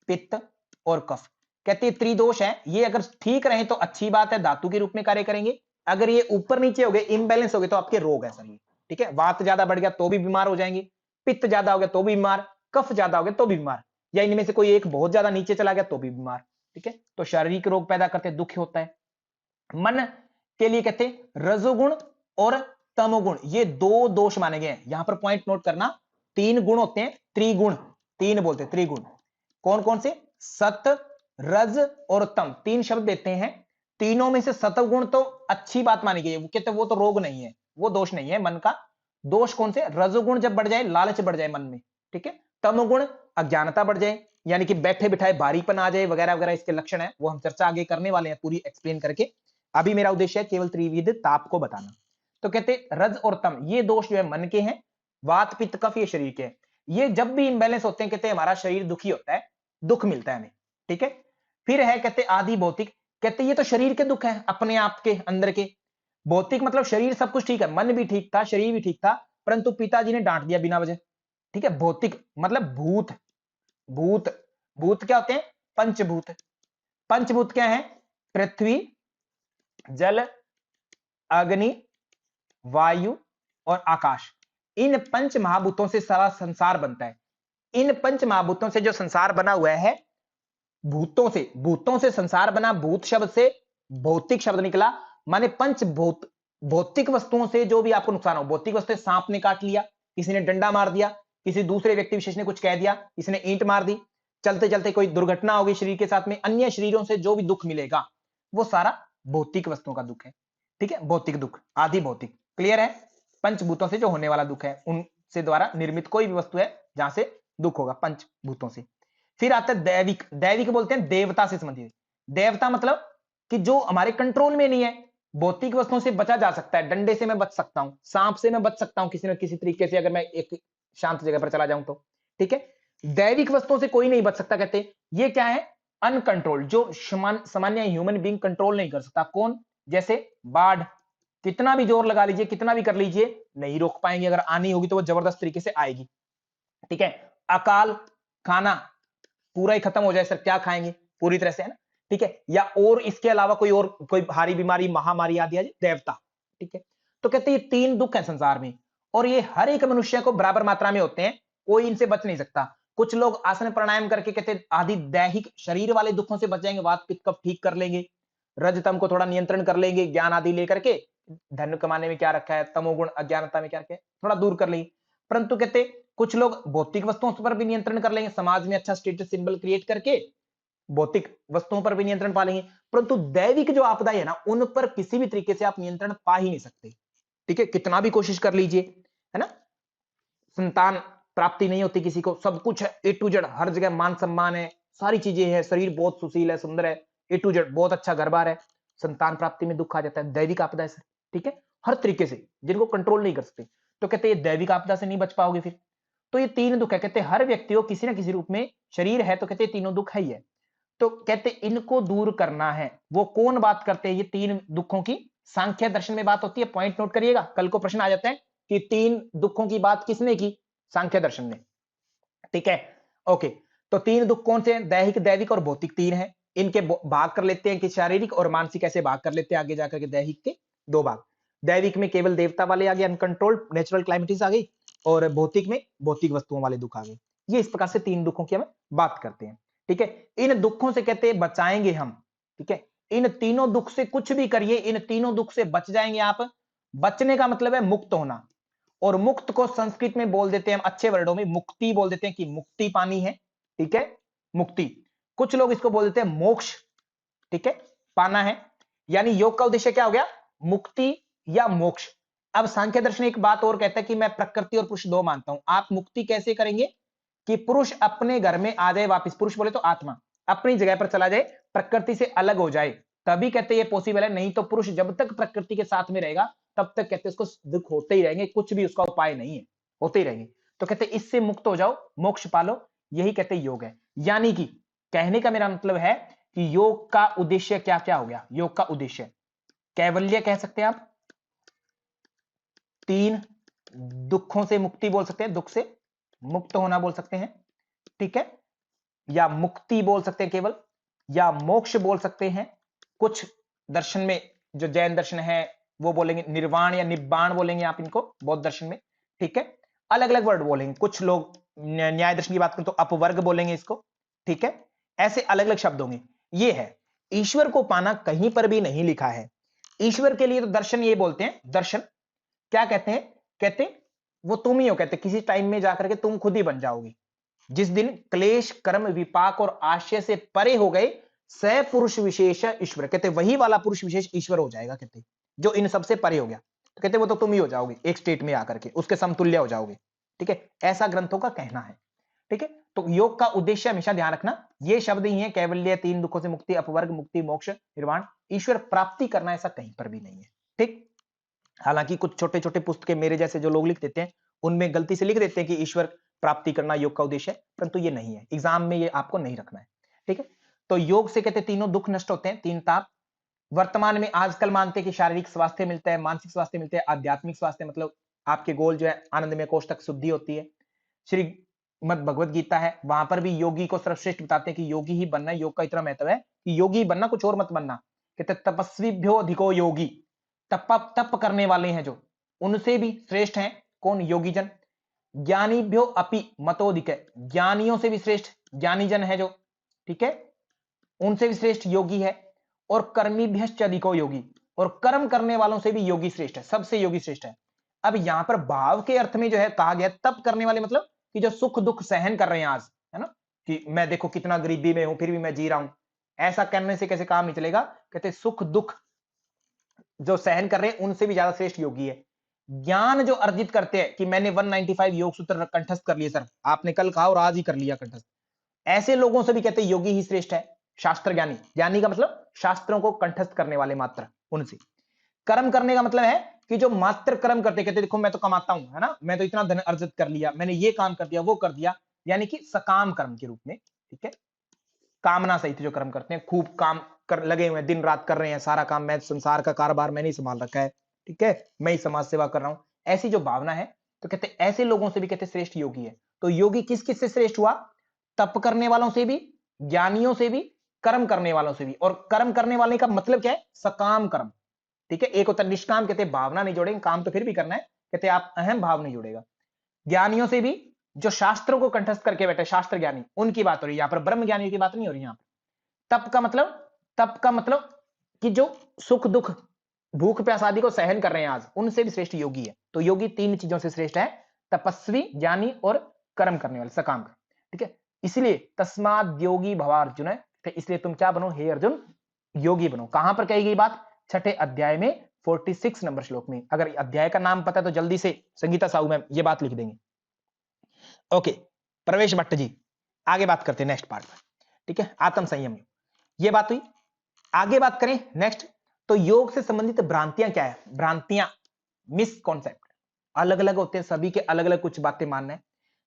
पित्त और कफ। कहते हैं त्रिदोष है, ये अगर ठीक रहे तो अच्छी बात है, धातु के रूप में कार्य करेंगे। अगर ये ऊपर नीचे हो गए, इम्बैलेंस हो गए, तो आपके रोग है सर ये। ठीक है, वात ज्यादा बढ़ गया तो भी बीमार हो जाएंगे, पित्त ज्यादा हो गया तो भी बीमार, कफ ज्यादा हो गया तो भी बीमार, या इनमें से कोई एक बहुत ज्यादा नीचे चला गया तो भी बीमार। ठीक है, तो शारीरिक रोग पैदा करते दुख होता है। मन के लिए कहते हैं रजोगुण और तमोगुण, ये दो दोष माने गए हैं। यहां पर पॉइंट नोट करना, तीन गुण होते हैं, त्रिगुण, तीन बोलते हैं त्रिगुण। कौन कौन से, सत रज और तम, तीन शब्द देते हैं। तीनों में से सतगुण तो अच्छी बात मानी गई है, वो कहते हैं वो तो रोग नहीं है, वो दोष नहीं है मन का। दोष कौन से, रजोगुण जब बढ़ जाए, लालच बढ़ जाए मन में। ठीक है, तमोगुण अज्ञानता बढ़ जाए, यानी कि बैठे बिठाए भारीपन आ जाए वगैरह वगैरह, इसके लक्षण है, वो हम चर्चा आगे करने वाले हैं पूरी एक्सप्लेन करके। अभी मेरा उद्देश्य है केवल त्रिविध ताप को बताना। तो कहते रज और तम ये दोष जो है मन के हैं, वात पित्त कफ ये शरीर के हैं। ये जब भी इम्बैलेंस होते हैं, कहते हैं हमारा शरीर दुखी होता है, दुख मिलता है हमें। ठीक है, फिर है कहते आदि भौतिक, कहते ये तो शरीर के दुख है अपने आप के अंदर के। भौतिक मतलब शरीर सब कुछ ठीक है, मन भी ठीक था, शरीर भी ठीक था, परंतु पिताजी ने डांट दिया बिना वजह। ठीक है, भौतिक मतलब भूत, भूत भूत क्या होते हैं, पंचभूत। पंचभूत क्या है, पृथ्वी जल अग्नि वायु और आकाश, इन पंच महाभूतों से सारा संसार बनता है। इन पंच महाभूतों से जो संसार बना हुआ है, भूतों से संसार बना, भूत शब्द से भौतिक शब्द निकला, माने पंचभूत। भौतिक वस्तुओं से जो भी आपको नुकसान हो, भौतिक वस्तु सांप ने काट लिया, किसी ने डंडा मार दिया, किसी दूसरे व्यक्ति विशेष ने कुछ कह दिया, किसी ने ईंट मार दी, चलते चलते कोई दुर्घटना हो गई शरीर के साथ में, अन्य शरीरों से जो भी दुख मिलेगा वो सारा भौतिक वस्तुओं का दुख है। ठीक है, भौतिक दुख, आदि भौतिक, क्लियर है। पंचभूतों से जो होने वाला दुख है, उनसे द्वारा निर्मित कोई भी वस्तु है जहां से दुख होगा, पंचभूतों से। फिर आता है दैविक, दैविक बोलते हैं देवता से संबंधित। देवता मतलब कि जो हमारे कंट्रोल में नहीं है, भौतिक वस्तुओं से बचा जा सकता है, डंडे से मैं बच सकता हूं, सांप से मैं बच सकता हूं किसी न किसी तरीके से, अगर मैं एक शांत जगह पर चला जाऊं तो। ठीक है, दैविक वस्तुओं से कोई नहीं बच सकता। कहते ये क्या है, अनकंट्रोल, जो सामान्य ह्यूमन बीइंग कंट्रोल नहीं कर सकता। कौन, जैसे बाढ़, कितना भी जोर लगा लीजिए, कितना भी कर लीजिए, नहीं रोक पाएंगे, अगर आनी होगी तो वो जबरदस्त तरीके से आएगी। ठीक है, अकाल, खाना पूरा ही खत्म हो जाए सर, क्या खाएंगे पूरी तरह से, है ना। ठीक है, या और इसके अलावा कोई भारी बीमारी महामारी आदि आ जाए, देवता। ठीक है, तो कहते हैं ये तीन दुख है संसार में, और ये हर एक मनुष्य को बराबर मात्रा में होते हैं, कोई इनसे बच नहीं सकता। कुछ लोग आसन प्राणायाम करके कहते हैं आदि दैहिक शरीर वाले दुखों से बच जाएंगे, वात पित्त कफ ठीक कर लेंगे। रजतम को थोड़ा नियंत्रण कर लेंगे ज्ञान आदि लेकर के, धन कमाने में क्या रखा है, तमोगुण अज्ञानता में क्या रखा है, थोड़ा दूर कर लेंगे। परंतु कहते कुछ लोग भौतिक वस्तुओं पर भी नियंत्रण कर लेंगे, समाज में अच्छा स्टेटस सिंबल क्रिएट करके भौतिक वस्तुओं पर भी नियंत्रण पा लेंगे। परंतु दैविक जो आपदाएं है ना, उन पर किसी भी तरीके से आप नियंत्रण पा ही नहीं सकते। ठीक है, कितना भी कोशिश कर लीजिए, है ना, संतान प्राप्ति नहीं होती किसी को, सब कुछ है ए टू जेड, हर जगह मान सम्मान है, सारी चीजें हैं, शरीर बहुत सुशील है, सुंदर है, ए टू जेड बहुत अच्छा घर बार है, संतान प्राप्ति में दुख आ जाता है, दैविक आपदा है सर। ठीक है, हर तरीके से जिनको कंट्रोल नहीं कर सकते, तो कहते हैं दैविक आपदा से नहीं बच पाओगे फिर। तो ये तीन दुख है, कहते हैं हर व्यक्ति को किसी ना किसी रूप में शरीर है, तो कहते हैं तीनों दुख है ही है। तो कहते इनको दूर करना है। वो कौन बात करते हैं ये तीन दुखों की? सांख्य दर्शन में बात होती है, पॉइंट नोट करिएगा, कल को प्रश्न आ जाता है कि तीन दुखों की बात किसने की? सांख्य दर्शन में। ठीक है, ओके। तो तीन दुख कौन से हैं? दैहिक, दैविक और भौतिक तीन हैं। इनके भाग कर लेते हैं कि शारीरिक और मानसिक, ऐसे भाग कर लेते हैं आगे जाकर के। दैहिक के दो भाग, दैविक में केवल देवता वाले आ गए, अनकंट्रोल्ड नेचुरल क्लाइमेटिस आ गई, और भौतिक में भौतिक वस्तुओं वाले दुख आ गए। ये इस प्रकार से तीन दुखों की हम बात करते हैं। ठीक है, इन दुखों से कहते हैं बचाएंगे हम। ठीक है, इन तीनों दुख से कुछ भी करिए, इन तीनों दुख से बच जाएंगे आप। बचने का मतलब है मुक्त होना, और मुक्त को संस्कृत में बोल देते हैं हम अच्छे वर्डों में मुक्ति बोल देते हैं, कि मुक्ति पानी है। ठीक है, मुक्ति। कुछ लोग इसको बोल देते हैं मोक्ष। ठीक है, पाना है, यानी योग का उद्देश्य क्या हो गया? मुक्ति या मोक्ष। अब सांख्य दर्शन एक बात और कहता है कि मैं प्रकृति और पुरुष दो मानता हूं। आप मुक्ति कैसे करेंगे? कि पुरुष अपने घर में आ जाए वापस, पुरुष बोले तो आत्मा अपनी जगह पर चला जाए, प्रकृति से अलग हो जाए, तभी कहते ये पॉसिबल है। नहीं तो पुरुष जब तक प्रकृति के साथ में रहेगा तब तक कहते उसको दुख होते ही रहेंगे, कुछ भी उसका उपाय नहीं है, होते ही रहेंगे। तो कहते इससे मुक्त हो जाओ, मोक्ष पालो, यही कहते योग है। यानी कि कहने का मेरा मतलब है कि योग का उद्देश्य क्या क्या हो गया? योग का उद्देश्य कैवल्य कह सकते हैं आप, तीन दुखों से मुक्ति बोल सकते हैं, दुख से मुक्त होना बोल सकते हैं। ठीक है, या मुक्ति बोल सकते हैं केवल, या मोक्ष बोल सकते हैं। कुछ दर्शन में जो जैन दर्शन है वो बोलेंगे निर्वाण या निब्बाण बोलेंगे आप इनको, बौद्ध दर्शन में। ठीक है, अलग अलग वर्ड बोलेंगे। कुछ लोग न्याय दर्शन की बात करें तो अपवर्ग बोलेंगे इसको। ठीक है, ऐसे अलग अलग शब्द होंगे। ये है, ईश्वर को पाना कहीं पर भी नहीं लिखा है। ईश्वर के लिए तो दर्शन ये बोलते हैं, दर्शन क्या कहते हैं? कहते वो तुम ही हो, कहते किसी टाइम में जाकर के तुम खुद ही बन जाओगे। जिस दिन क्लेश कर्म विपाक और आशय से परे हो गए, स पुरुष विशेष ईश्वर, कहते वही वाला पुरुष विशेष ईश्वर हो जाएगा, कहते जो इन सबसे परे हो गया। तो कहते वो तो तुम ही हो जाओगे, एक स्टेट में आकर के उसके समतुल्य हो जाओगे। ठीक है, ऐसा ग्रंथों का कहना है। ठीक है, तो योग का उद्देश्य हमेशा ध्यान रखना, ये शब्द ही है कैवल्य, तीन दुखों से मुक्ति, अपवर्ग, मुक्ति, मोक्ष, निर्वाण, ईश्वर प्राप्ति करना, ऐसा कहीं पर भी नहीं है। ठीक, हालांकि कुछ छोटे छोटे पुस्तकें मेरे जैसे जो लोग लिख देते हैं उनमें गलती से लिख देते हैं कि ईश्वर प्राप्ति करना योग का उद्देश्य है, परंतु ये नहीं है, एग्जाम में ये आपको नहीं रखना है। ठीक है, तो योग से कहते तीनों दुख नष्ट होते हैं, तीन ताप। वर्तमान में आजकल मानते हैं कि शारीरिक स्वास्थ्य मिलता है, मानसिक स्वास्थ्य मिलता है, आध्यात्मिक स्वास्थ्य मतलब आपके गोल जो है आनंद में कोष तक शुद्धि होती है। श्री मद भगवत गीता है, वहां पर भी योगी को सर्वश्रेष्ठ बताते हैं कि योगी ही बनना है। योग का इतना महत्व है कि योगी बनना, कुछ और मत बनना। कहते तपस्वीभ्यो अधिको योगी, तप करने वाले हैं जो, उनसे भी श्रेष्ठ हैं कौन? योगी जन। ज्ञानीभ्यो अपि मतोधिक, ज्ञानियों से भी श्रेष्ठ ज्ञानी जन है जो। ठीक है, उनसे भी श्रेष्ठ योगी है। और कर्मीभ्यश्च अधिको योगी, और कर्म करने वालों से भी योगी श्रेष्ठ है, सबसे योगी श्रेष्ठ है। अब यहां पर भाव के अर्थ में जो है कहा गया तप करने वाले, मतलब कि जो सुख दुख सहन कर रहे हैं आज, है ना, कि मैं देखो कितना गरीबी में हूं फिर भी मैं जी रहा हूं, ऐसा करने से कैसे काम नहीं चलेगा। कहते सुख दुख जो सहन कर रहे हैं उनसे भी ज्यादा श्रेष्ठ योगी है। ज्ञान जो अर्जित करते हैं कि मैंने 195 योग सूत्र कंठस्थ कर लिए सर, आपने कल कहा और आज ही कर लिया कंठस्थ, ऐसे लोगों से भी कहते हैं योगी ही श्रेष्ठ है। शास्त्र ज्ञानी, ज्ञानी का मतलब शास्त्रों को कंठस्थ करने वाले मात्र, उनसे। कर्म करने का मतलब है कि जो मात्र कर्म करते, कहते देखो मैं तो कमाता हूं, है ना, मैं तो इतना धन अर्जित कर लिया, मैंने ये काम कर दिया वो कर दिया, यानी कि सकाम कर्म के रूप में। ठीक है, कामना सहित जो कर्म करते हैं, खूब काम कर लगे हुए हैं, दिन रात कर रहे हैं, सारा काम मैं, संसार का कारोबार मैंने ही संभाल रखा है, ठीक है, मैं ही समाज सेवा कर रहा हूं, ऐसी जो भावना है, तो कहते ऐसे लोगों से भी कहते श्रेष्ठ योगी है। तो योगी किस किस से श्रेष्ठ हुआ? तप करने वालों से भी, ज्ञानियों से भी, कर्म करने वालों से भी। और कर्म करने वाले का मतलब क्या है? सकाम कर्म। ठीक है, एक होता है निष्काम, कहते भावना नहीं जोड़ेंगे, काम तो फिर भी करना है, कहते आप अहम भाव नहीं जुड़ेगा। ज्ञानियों से भी, जो शास्त्रों को कंठस्थ करके बैठे शास्त्र ज्ञानी, उनकी बात हो रही है यहां पर, ब्रह्म ज्ञानियों की बात नहीं हो रही यहां पर। तप का मतलब, तप का मतलब कि जो सुख दुख भूख प्यास आदि को सहन कर रहे हैं आज, उनसे भी श्रेष्ठ योगी है। तो योगी तीन चीजों से श्रेष्ठ है, तपस्वी, ज्ञानी और कर्म करने वाले, सकाम का। ठीक है, इसलिए तस्माद योगी भवा अर्जुन है, इसलिए तुम क्या बनो हे अर्जुन, योगी बनो। कहां पर कही गई बात? छठे अध्याय में 46 नंबर श्लोक में। अगर अध्याय का नाम पता है तो जल्दी से संगीता साहू मैम ये बात लिख देंगे। ओके, प्रवेश भट्ट जी आगे बात करते हैं नेक्स्ट पार्ट में। ठीक है, आत्म संयम ये बात हुई। आगे बात करें नेक्स्ट, तो योग से संबंधित भ्रांतियां क्या है? भ्रांतियां, मिसकॉन्सेप्ट अलग अलग होते हैं, सभी के अलग अलग कुछ बातें मानना है।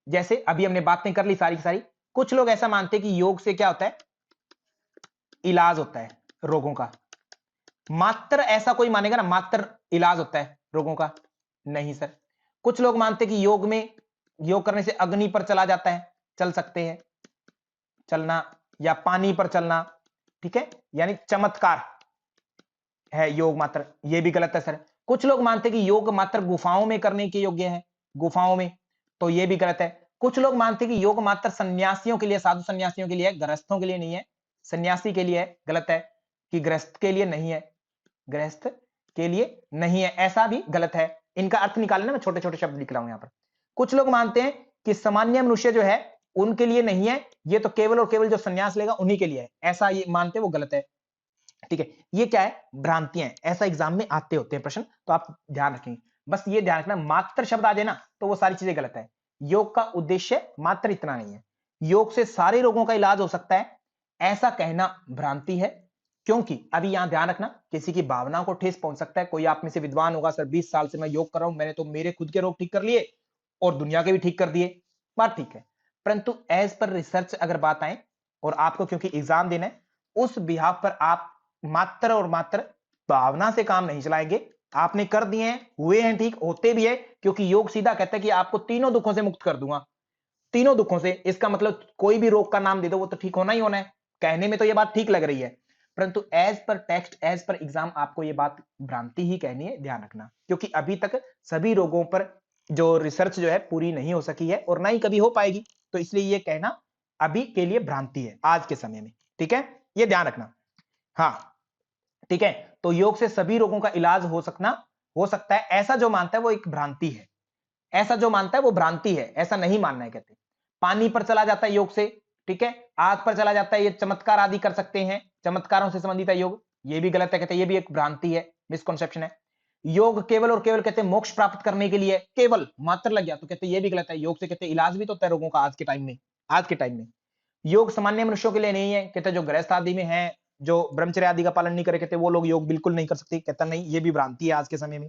जैसे अभी हमने बातें कर ली सारी की सारी। कुछ लोग ऐसा मानते हैं कि योग से क्या होता है? इलाज होता है रोगों का। मात्र ऐसा कोई मानेगा ना मात्र इलाज होता है रोगों का? नहीं सर। कुछ लोग मानते हैं कि योग में, योग करने से अग्नि पर चला जाता है, चल सकते हैं, चलना, या पानी पर चलना। ठीक है, यानी चमत्कार है योग मात्र, ये भी गलत है सर। कुछ लोग मानते हैं कि योग मात्र गुफाओं में करने के योग्य है, गुफाओं में, तो ये भी गलत है। कुछ लोग मानते हैं कि योग मात्र सन्यासियों के लिए, साधु सन्यासियों के लिए है, गृहस्थों के लिए नहीं है, सन्यासी के लिए है, गलत है। कि गृहस्थ के लिए नहीं है, गृहस्थ के लिए नहीं है, ऐसा भी गलत है। इनका अर्थ निकालना, मैं छोटे छोटे शब्द लिख रहा हूं यहां पर। कुछ लोग मानते हैं कि सामान्य मनुष्य जो है उनके लिए नहीं है, ये तो केवल और केवल जो सन्यास लेगा उन्हीं के लिए है, ऐसा ये मानते हैं, वो गलत है। ठीक है, ये क्या है? भ्रांतियां। ऐसा एग्जाम में आते होते हैं प्रश्न, तो आप ध्यान रखेंगे। बस ये ध्यान रखना, मात्र शब्द आ जाए ना तो वो सारी चीजें गलत है। योग का उद्देश्य मात्र इतना नहीं है। योग से सारे रोगों का इलाज हो सकता है, ऐसा कहना भ्रांति है। क्योंकि अभी यहां ध्यान रखना, किसी की भावनाओं को ठेस पहुंच सकता है। कोई आप में से विद्वान होगा, सर 20 साल से मैं योग कर रहा हूं, मैंने तो मेरे खुद के रोग ठीक कर लिए और दुनिया के भी ठीक कर दिए, बात ठीक है। परंतु एज पर रिसर्च अगर बात आए, और आपको क्योंकि एग्जाम देना है, उस बिहाफ पर आप मात्र और मात्र भावना से काम नहीं चलाएंगे। आपने कर दिए हैं, हुए हैं ठीक, होते भी है, क्योंकि योग सीधा कहता है कि आपको तीनों दुखों से मुक्त कर दूंगा, तीनों दुखों से। इसका मतलब कोई भी रोग का नाम दे दो, वो तो ठीक होना ही होना है। कहने में तो ये बात ठीक लग रही है, परंतु as per text, as per exam आपको ये बात भ्रांति ही कहनी है, ध्यान रखना। क्योंकि अभी तक सभी रोगों पर जो रिसर्च जो है पूरी नहीं हो सकी है, और ना ही कभी हो पाएगी। तो इसलिए ये कहना अभी के लिए भ्रांति है आज के समय में। ठीक है, ये ध्यान रखना। हाँ, ठीक है, तो योग से सभी रोगों का इलाज हो सकता है, ऐसा जो मानता है वो एक भ्रांति है। ऐसा जो मानता है वो भ्रांति है, ऐसा नहीं मानना है। कहते पानी पर चला जाता है योग से, ठीक है, आग पर चला जाता है, ये चमत्कार आदि कर सकते हैं, चमत्कारों से संबंधित है योग, ये भी गलत है। कहते हैं ये भी एक भ्रांति है, मिसकॉन्सेप्शन है। योग केवल और केवल कहते हैं मोक्ष प्राप्त करने के लिए, केवल मात्र लग गया, तो कहते हैं ये भी गलत है। योग से कहते हैं इलाज भी तो होता है रोगों का आज के टाइम में। आज के टाइम में योग सामान्य मनुष्यों के लिए नहीं है, कहते जो गृहस्थ आदि में है, जो ब्रह्मचर्य आदि का पालन नहीं करे, कहते वो लोग योग बिल्कुल नहीं कर सकते। कहता नहीं, ये भी भ्रांति है आज के समय में।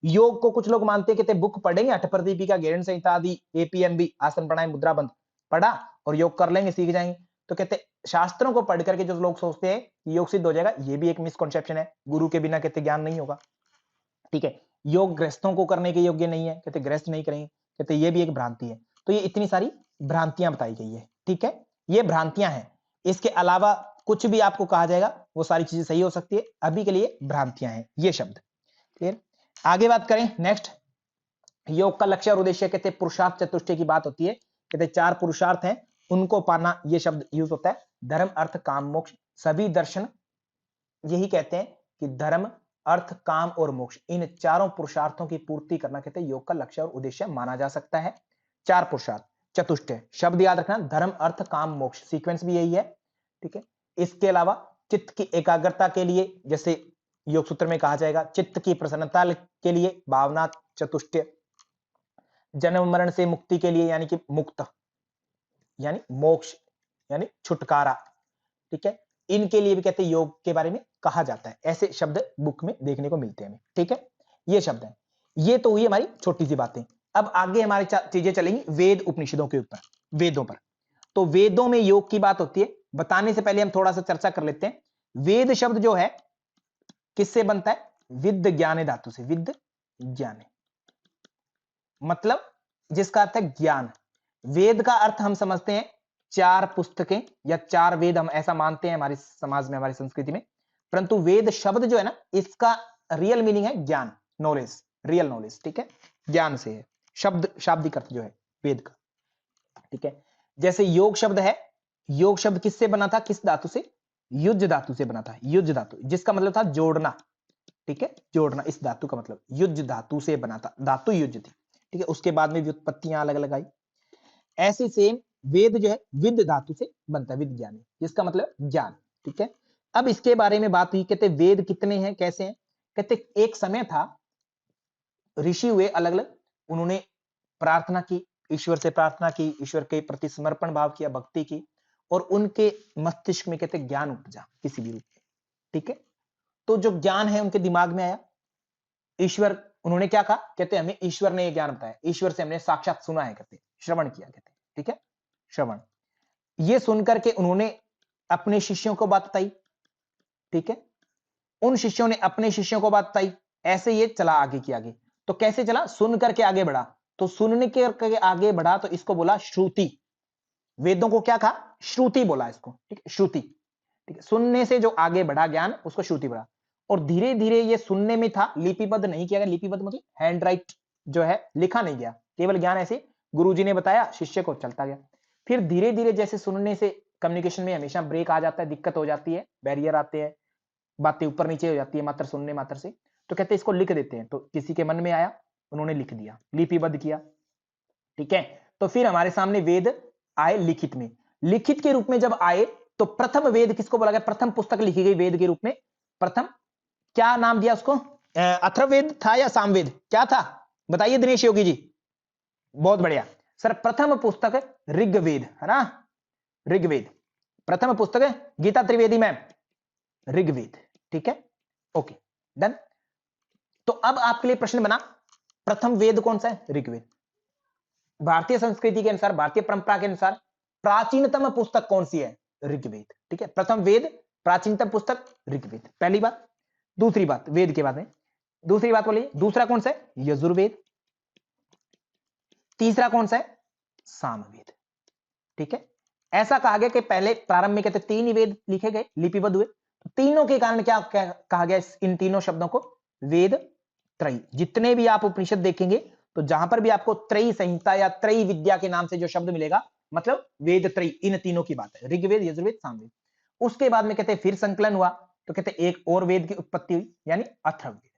योग को कुछ लोग मानते हैं, कहते बुक पढ़ेंगे अठपर दीपिका, गैरन संहिता आदि, एपीएमबी, आसन प्राणायाम मुद्रा बंध पढ़ा और योग कर लेंगे, सीख जाएंगे। तो कहते शास्त्रों को पढ़ करके जो लोग सोचते हैं योग सिद्ध हो जाएगा, ये भी एक मिसकॉन्सेप्शन है। गुरु के बिना कहते ज्ञान नहीं होगा। ठीक है, योग गृहस्थों को करने के योग्य नहीं है, कहते गृहस्थ नहीं करेंगे, कहते ये भी एक भ्रांति है। तो ये इतनी सारी भ्रांतियां बताई गई है। ठीक है, ये भ्रांतियां हैं, इसके अलावा कुछ भी आपको कहा जाएगा वो सारी चीजें सही हो सकती है, अभी के लिए भ्रांतियां हैं ये शब्द। क्लियर? आगे बात करें नेक्स्ट, योग का लक्ष्य और उद्देश्य, कहते पुरुषार्थ चतुष्टय की बात होती है। कहते 4 पुरुषार्थ हैं, उनको पाना, ये शब्द यूज होता है। धर्म अर्थ काम मोक्ष, सभी दर्शन यही कहते हैं कि धर्म अर्थ काम और मोक्ष, इन चारों पुरुषार्थों की पूर्ति करना कहते हैं योग का लक्ष्य और उद्देश्य माना जा सकता है। 4 पुरुषार्थ, चतुष्टय शब्द याद रखना, धर्म अर्थ काम मोक्ष, सीक्वेंस भी यही है। ठीक है, इसके अलावा चित्त की एकाग्रता के लिए, जैसे योग सूत्र में कहा जाएगा, चित्त की प्रसन्नता के लिए भावना चतुष्टय, जन्म मरण से मुक्ति के लिए यानी कि मुक्त यानी मोक्ष यानी छुटकारा। ठीक है, इनके लिए भी कहते हैं योग के बारे में कहा जाता है, ऐसे शब्द बुक में देखने को मिलते हैं हमें। ठीक है, ये शब्द है। ये तो हुई हमारी छोटी सी बातें। अब आगे हमारी चीजें चलेंगी वेद उपनिषदों के ऊपर, वेदों पर। तो वेदों में योग की बात होती है, बताने से पहले हम थोड़ा सा चर्चा कर लेते हैं। वेद शब्द जो है किससे बनता है? विद ज्ञाने धातु से, विद ज्ञाने मतलब जिसका अर्थ है ज्ञान। वेद का अर्थ हम समझते हैं 4 पुस्तकें या 4 वेद, हम ऐसा मानते हैं हमारे समाज में, हमारी संस्कृति में। परंतु वेद शब्द जो है ना, इसका रियल मीनिंग है ज्ञान, नॉलेज, रियल नॉलेज। ठीक है, ज्ञान से है, शब्द शाब्दिक अर्थ जो है वेद का। ठीक है, जैसे योग शब्द है, योग शब्द किससे बना था, किस धातु से? युज धातु से बना था, युज धातु, जिसका मतलब था जोड़ना, ठीक है, जोड़ना। इस धातु का मतलब युज धातु से बना था, धातु युज थी, ठीक है। उसके बाद में व्युत्पत्तियां अलग अलग आई। ऐसे सेम वेद जो है विद धातु से बनता है, विज्ञानी, जिसका मतलब ज्ञान, ठीक है। अब इसके बारे में बात हुई, कहते वेद कितने हैं, कैसे हैं। कहते एक समय था, ऋषि हुए अलग अलग, उन्होंने प्रार्थना की, ईश्वर से प्रार्थना की, ईश्वर के प्रति समर्पण भाव किया, भक्ति की, और उनके मस्तिष्क में कहते ज्ञान उपजा किसी भी रूप में, ठीक है। तो जो ज्ञान है उनके दिमाग में आया, ईश्वर, उन्होंने क्या कहा, कहते हमें ईश्वर ने ये ज्ञान बताया, ईश्वर से हमने साक्षात सुना है, कहते श्रवण किया, कहते ठीक है, श्रवण। ये सुनकर के उन्होंने अपने शिष्यों को बात बताई, ठीक है। उन शिष्यों ने अपने शिष्यों को बात बताई, ऐसे ये चला आगे की आगे। तो कैसे चला, सुन करके आगे बढ़ा, तो सुनने के आगे बढ़ा, तो इसको बोला श्रुति। वेदों को क्या कहा, श्रुति बोला इसको, ठीक है, श्रुति, ठीक है। सुनने से जो आगे बढ़ा ज्ञान, उसको श्रुति बढ़ा। और धीरे धीरे ये सुनने में था, लिपिबद्ध नहीं किया गया, लिपिबद्ध मतलब हैंड राइट जो है, लिखा नहीं गया, केवल ज्ञान ऐसे गुरुजी ने बताया, शिष्य को चलता गया। फिर धीरे धीरे जैसे सुनने से कम्युनिकेशन में हमेशा ब्रेक आ जाता है, दिक्कत हो जाती है, बैरियर आते हैं, बातें ऊपर नीचे हो जाती है मात्र सुनने मात्र से, तो कहते हैं इसको लिख देते हैं। तो किसी के मन में आया, उन्होंने लिख दिया, लिपिबद्ध किया, ठीक है। तो फिर हमारे सामने वेद आए लिखित में, लिखित के रूप में जब आए, तो प्रथम वेद किसको बोला गया, प्रथम पुस्तक लिखी गई वेद के रूप में, प्रथम क्या नाम दिया उसको, अथर्ववेद था या सामवेद, क्या था, बताइए दिनेश योगी जी। बहुत बढ़िया सर, प्रथम पुस्तक ऋग्वेद है ना, ऋग्वेद प्रथम पुस्तक है, गीता त्रिवेदी मैम, ऋग्वेद, ठीक है, ओके डन। तो अब आपके लिए प्रश्न बना, प्रथम वेद कौन सा है, ऋग्वेद। भारतीय संस्कृति के अनुसार, भारतीय परंपरा के अनुसार प्राचीनतम पुस्तक कौन सी है, ऋग्वेद, ठीक है। प्रथम वेद, प्राचीनतम पुस्तक ऋग्वेद, पहली बात। दूसरी बात, वेद के बाद में दूसरी बात बोलिए, दूसरा कौन सा है, यजुर्वेद। तीसरा कौन सा है, सामवेद, ठीक है। ऐसा कहा गया कि पहले प्रारंभ में कहते 3 ही वेद लिखे गए, लिपिबद्ध हुए, तो तीनों के कारण क्या कहा गया इन तीनों शब्दों को, वेद त्रयी। जितने भी आप उपनिषद देखेंगे, तो जहां पर भी आपको त्रयी संहिता या त्रयी विद्या के नाम से जो शब्द मिलेगा, मतलब वेद त्रयी, इन तीनों की बात है, ऋग्वेद, यजुर्वेद, सामवेद। उसके बाद में कहते फिर संकलन हुआ, तो कहते एक और वेद की उत्पत्ति हुई, यानी अथर्ववेद।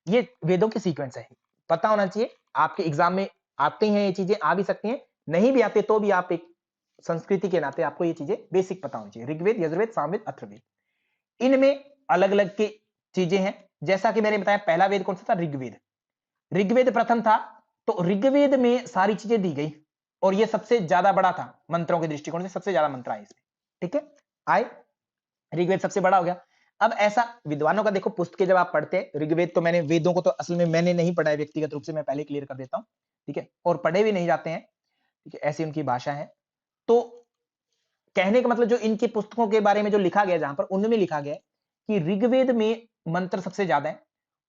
ये वेदों की सीक्वेंस है, पता होना चाहिए, आपके एग्जाम में आते हैं ये चीजें, आ भी सकती हैं, नहीं भी आते तो भी आप एक संस्कृति के नाते आपको ये चीजें बेसिक पता होनी चाहिए, ऋग्वेद, यजुर्वेद, सामवेद, अथर्ववेद। इनमें अलग अलग की चीजें हैं, जैसा कि मैंने बताया पहला वेद कौन सा था, ऋग्वेद। ऋग्वेद प्रथम था, तो ऋग्वेद में सारी चीजें दी गई, और ये सबसे ज्यादा बड़ा था मंत्रों के दृष्टिकोण से, सबसे ज्यादा मंत्र आए इसमें, ठीक है, आए, ऋग्वेद सबसे बड़ा हो गया। अब ऐसा विद्वानों का देखो, पुस्तकें जब आप पढ़ते हैं, ऋग्वेद तो मैंने, वेदों को तो असल में मैंने नहीं पढ़ा है व्यक्तिगत रूप से, मैं पहले क्लियर कर देता हूं, ठीक है, और पढ़े भी नहीं जाते हैं, ठीक है, ऐसी उनकी भाषा है। तो कहने का मतलब जो इनकी पुस्तकों के बारे में जो लिखा गया, जहां पर उनमें लिखा गया कि ऋग्वेद में मंत्र सबसे ज्यादा है,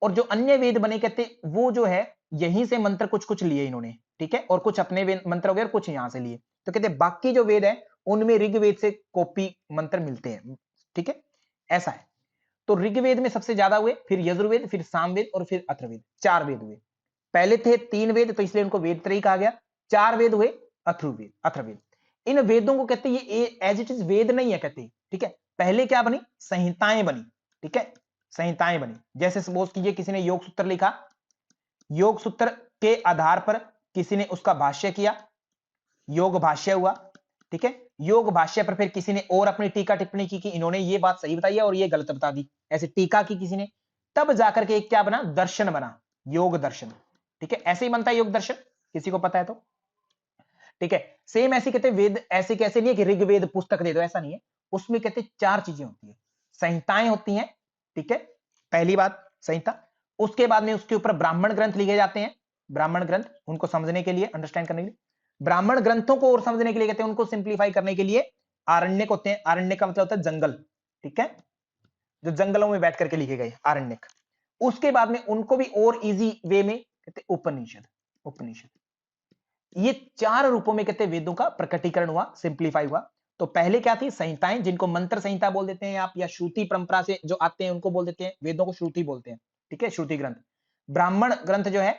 और जो अन्य वेद बने कहते वो जो है यहीं से मंत्र कुछ कुछ लिए इन्होंने, ठीक है, और कुछ अपने मंत्र वगैरह कुछ यहां से लिए, तो कहते बाकी जो वेद है उनमें ऋग्वेद से कॉपी मंत्र मिलते हैं, ठीक है, ऐसा है। तो ऋग्वेद में सबसे ज्यादा हुए, फिर यजुर्वेद, फिर सामवेद, और फिर अथर्ववेद, 4 वेद हुए। पहले थे 3 वेद, तो इसलिए उनको वेद त्रयी कहा गया। 4 वेद हुए अथर्ववेद, अथर्ववेद। इन वेदों को कहते ये एज इट इज वेद नहीं है, कहते ठीक है, पहले क्या बनी, संहिताएं बनी, ठीक है, संहिताएं बनी। जैसे सपोज कीजिए किसी ने योग सूत्र लिखा, योग सूत्र के आधार पर किसी ने उसका भाष्य किया, योग भाष्य हुआ, ठीक है, योग भाष्य पर फिर किसी ने और अपनी टीका टिप्पणी की कि इन्होंने ये बात सही बताई है और ये गलत बता दी, ऐसे टीका की किसी ने, तब जाकर के एक क्या बना, दर्शन बना, योग दर्शन, ठीक है, ऐसे ही बनता है योग दर्शन, किसी को पता है तो, ठीक है। सेम ऐसे कहते हैं वेद, ऐसे कैसे नहीं है कि ऋग्वेद पुस्तक दे दो, ऐसा नहीं है, उसमें कहते 4 चीजें होती है, संहिताएं होती हैं, ठीक है, पहली बात संहिता, उसके बाद में उसके ऊपर ब्राह्मण ग्रंथ लिखे जाते हैं, ब्राह्मण ग्रंथ, उनको समझने के लिए, अंडरस्टैंड करने के लिए, ब्राह्मण ग्रंथों को और समझने के लिए कहते हैं, उनको सिंप्लीफाई करने के लिए आरण्यक होते हैं, आरण्यक का मतलब होता है जंगल, ठीक है, जो जंगलों में बैठ करके लिखे गए आरण्यक। उसके बाद में उनको भी और इजी वे में कहते हैं उपनिषद, उपनिषद। ये 4 रूपों में कहते हैं वेदों का प्रकटीकरण हुआ, सिंप्लीफाई हुआ। तो पहले क्या थी, संहिताएं, जिनको मंत्र संहिता बोल देते हैं आप, या श्रुति परंपरा से जो आते हैं उनको बोल देते हैं, वेदों को श्रुति बोलते हैं, ठीक है, श्रुति ग्रंथ। ब्राह्मण ग्रंथ जो है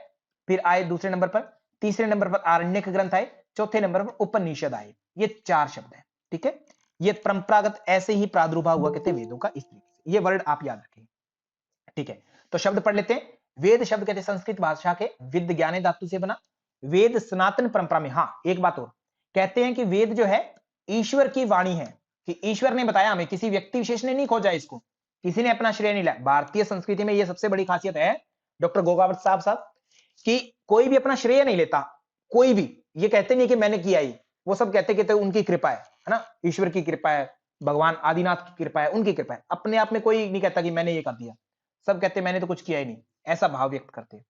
फिर आए दूसरे नंबर पर, तीसरे नंबर पर आरण्यक ग्रंथ आए, चौथे नंबर पर उपनिषद आए। ये 4 शब्द है, ठीक है। ये परंपरागत ऐसे ही प्रादुर्भाव हुआ कहते हैं वेदों का इस तरीके से। ये वर्ड आप याद रखें, ठीक है। तो शब्द पढ़ लेते हैं। वेद शब्द कहते हैं संस्कृत भाषा के विद ज्ञाने धातु से बना। वेद सनातन परंपरा में, हाँ एक बात और, कहते हैं कि वेद जो है ईश्वर की वाणी है, कि ईश्वर ने बताया हमें, किसी व्यक्ति विशेष ने नहीं खोजा इसको, किसी ने अपना श्रेय नहीं लिया। भारतीय संस्कृति में यह सबसे बड़ी खासियत है डॉक्टर गोगावत साहब कि कोई भी अपना श्रेय नहीं लेता, कोई भी ये कहते नहीं कि मैंने किया ही, वो सब कहते कहते उनकी कृपा है ना, ईश्वर की कृपा है, भगवान आदिनाथ की कृपा है, उनकी कृपा है। अपने आप में कोई नहीं कहता कि मैंने ये कर दिया, सब कहते मैंने तो कुछ किया ही नहीं, ऐसा भाव व्यक्त करते हैं।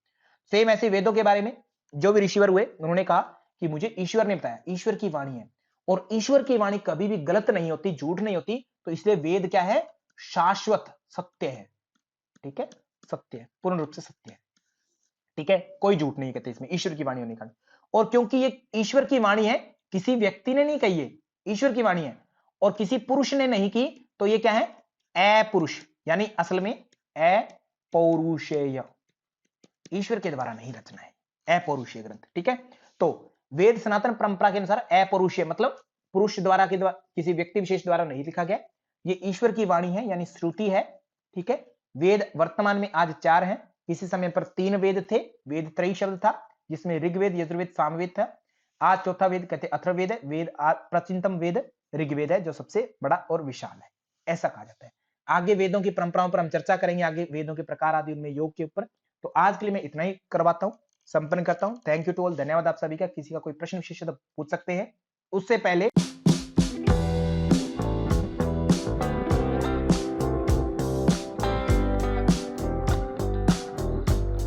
सेम ऐसे वेदों के बारे में जो भी ऋषिवर हुए उन्होंने कहा कि मुझे ईश्वर ने बताया, ईश्वर की वाणी है, और ईश्वर की वाणी कभी भी गलत नहीं होती, झूठ नहीं होती, तो इसलिए वेद क्या है, शाश्वत सत्य है, ठीक है, सत्य है, पूर्ण रूप से सत्य है, ठीक है, कोई झूठ नहीं कहते इसमें, ईश्वर की वाणी होने का। और क्योंकि ये ईश्वर की वाणी है, किसी व्यक्ति ने नहीं कही है, ईश्वर की वाणी है, और किसी पुरुष ने नहीं की, तो ये क्या है, अपुरुष, यानी असल में अपौरुषेय, ईश्वर के द्वारा नहीं रचना है, अपौरुषीय ग्रंथ, ठीक है। तो वेद सनातन परंपरा के अनुसार अपौरुषीय मतलब पुरुष द्वारा के द्वारा, किसी व्यक्ति विशेष द्वारा नहीं लिखा गया, ये ईश्वर की वाणी है, यानी श्रुति है, ठीक है। वेद वर्तमान में आज 4 हैं, किसी समय पर 3 वेद थे, वेद त्रयी शब्द था, जिसमें ऋग्वेद, यजुर्वेद, सामवेद था। आज चौथा वेद कहते अथर्ववेद है, वेद प्राचीनतम वेद ऋग्वेद है, जो सबसे बड़ा और विशाल है, ऐसा कहा जाता है। आगे वेदों की परंपराओं पर हम चर्चा करेंगे, आगे वेदों के प्रकार आदि, उनमें योग के ऊपर। तो आज के लिए मैं इतना ही करवाता हूं, संपन्न करता हूं। थैंक यू टू ऑल, धन्यवाद आप सभी का। किसी का कोई प्रश्न विशेष तो पूछ सकते हैं, उससे पहले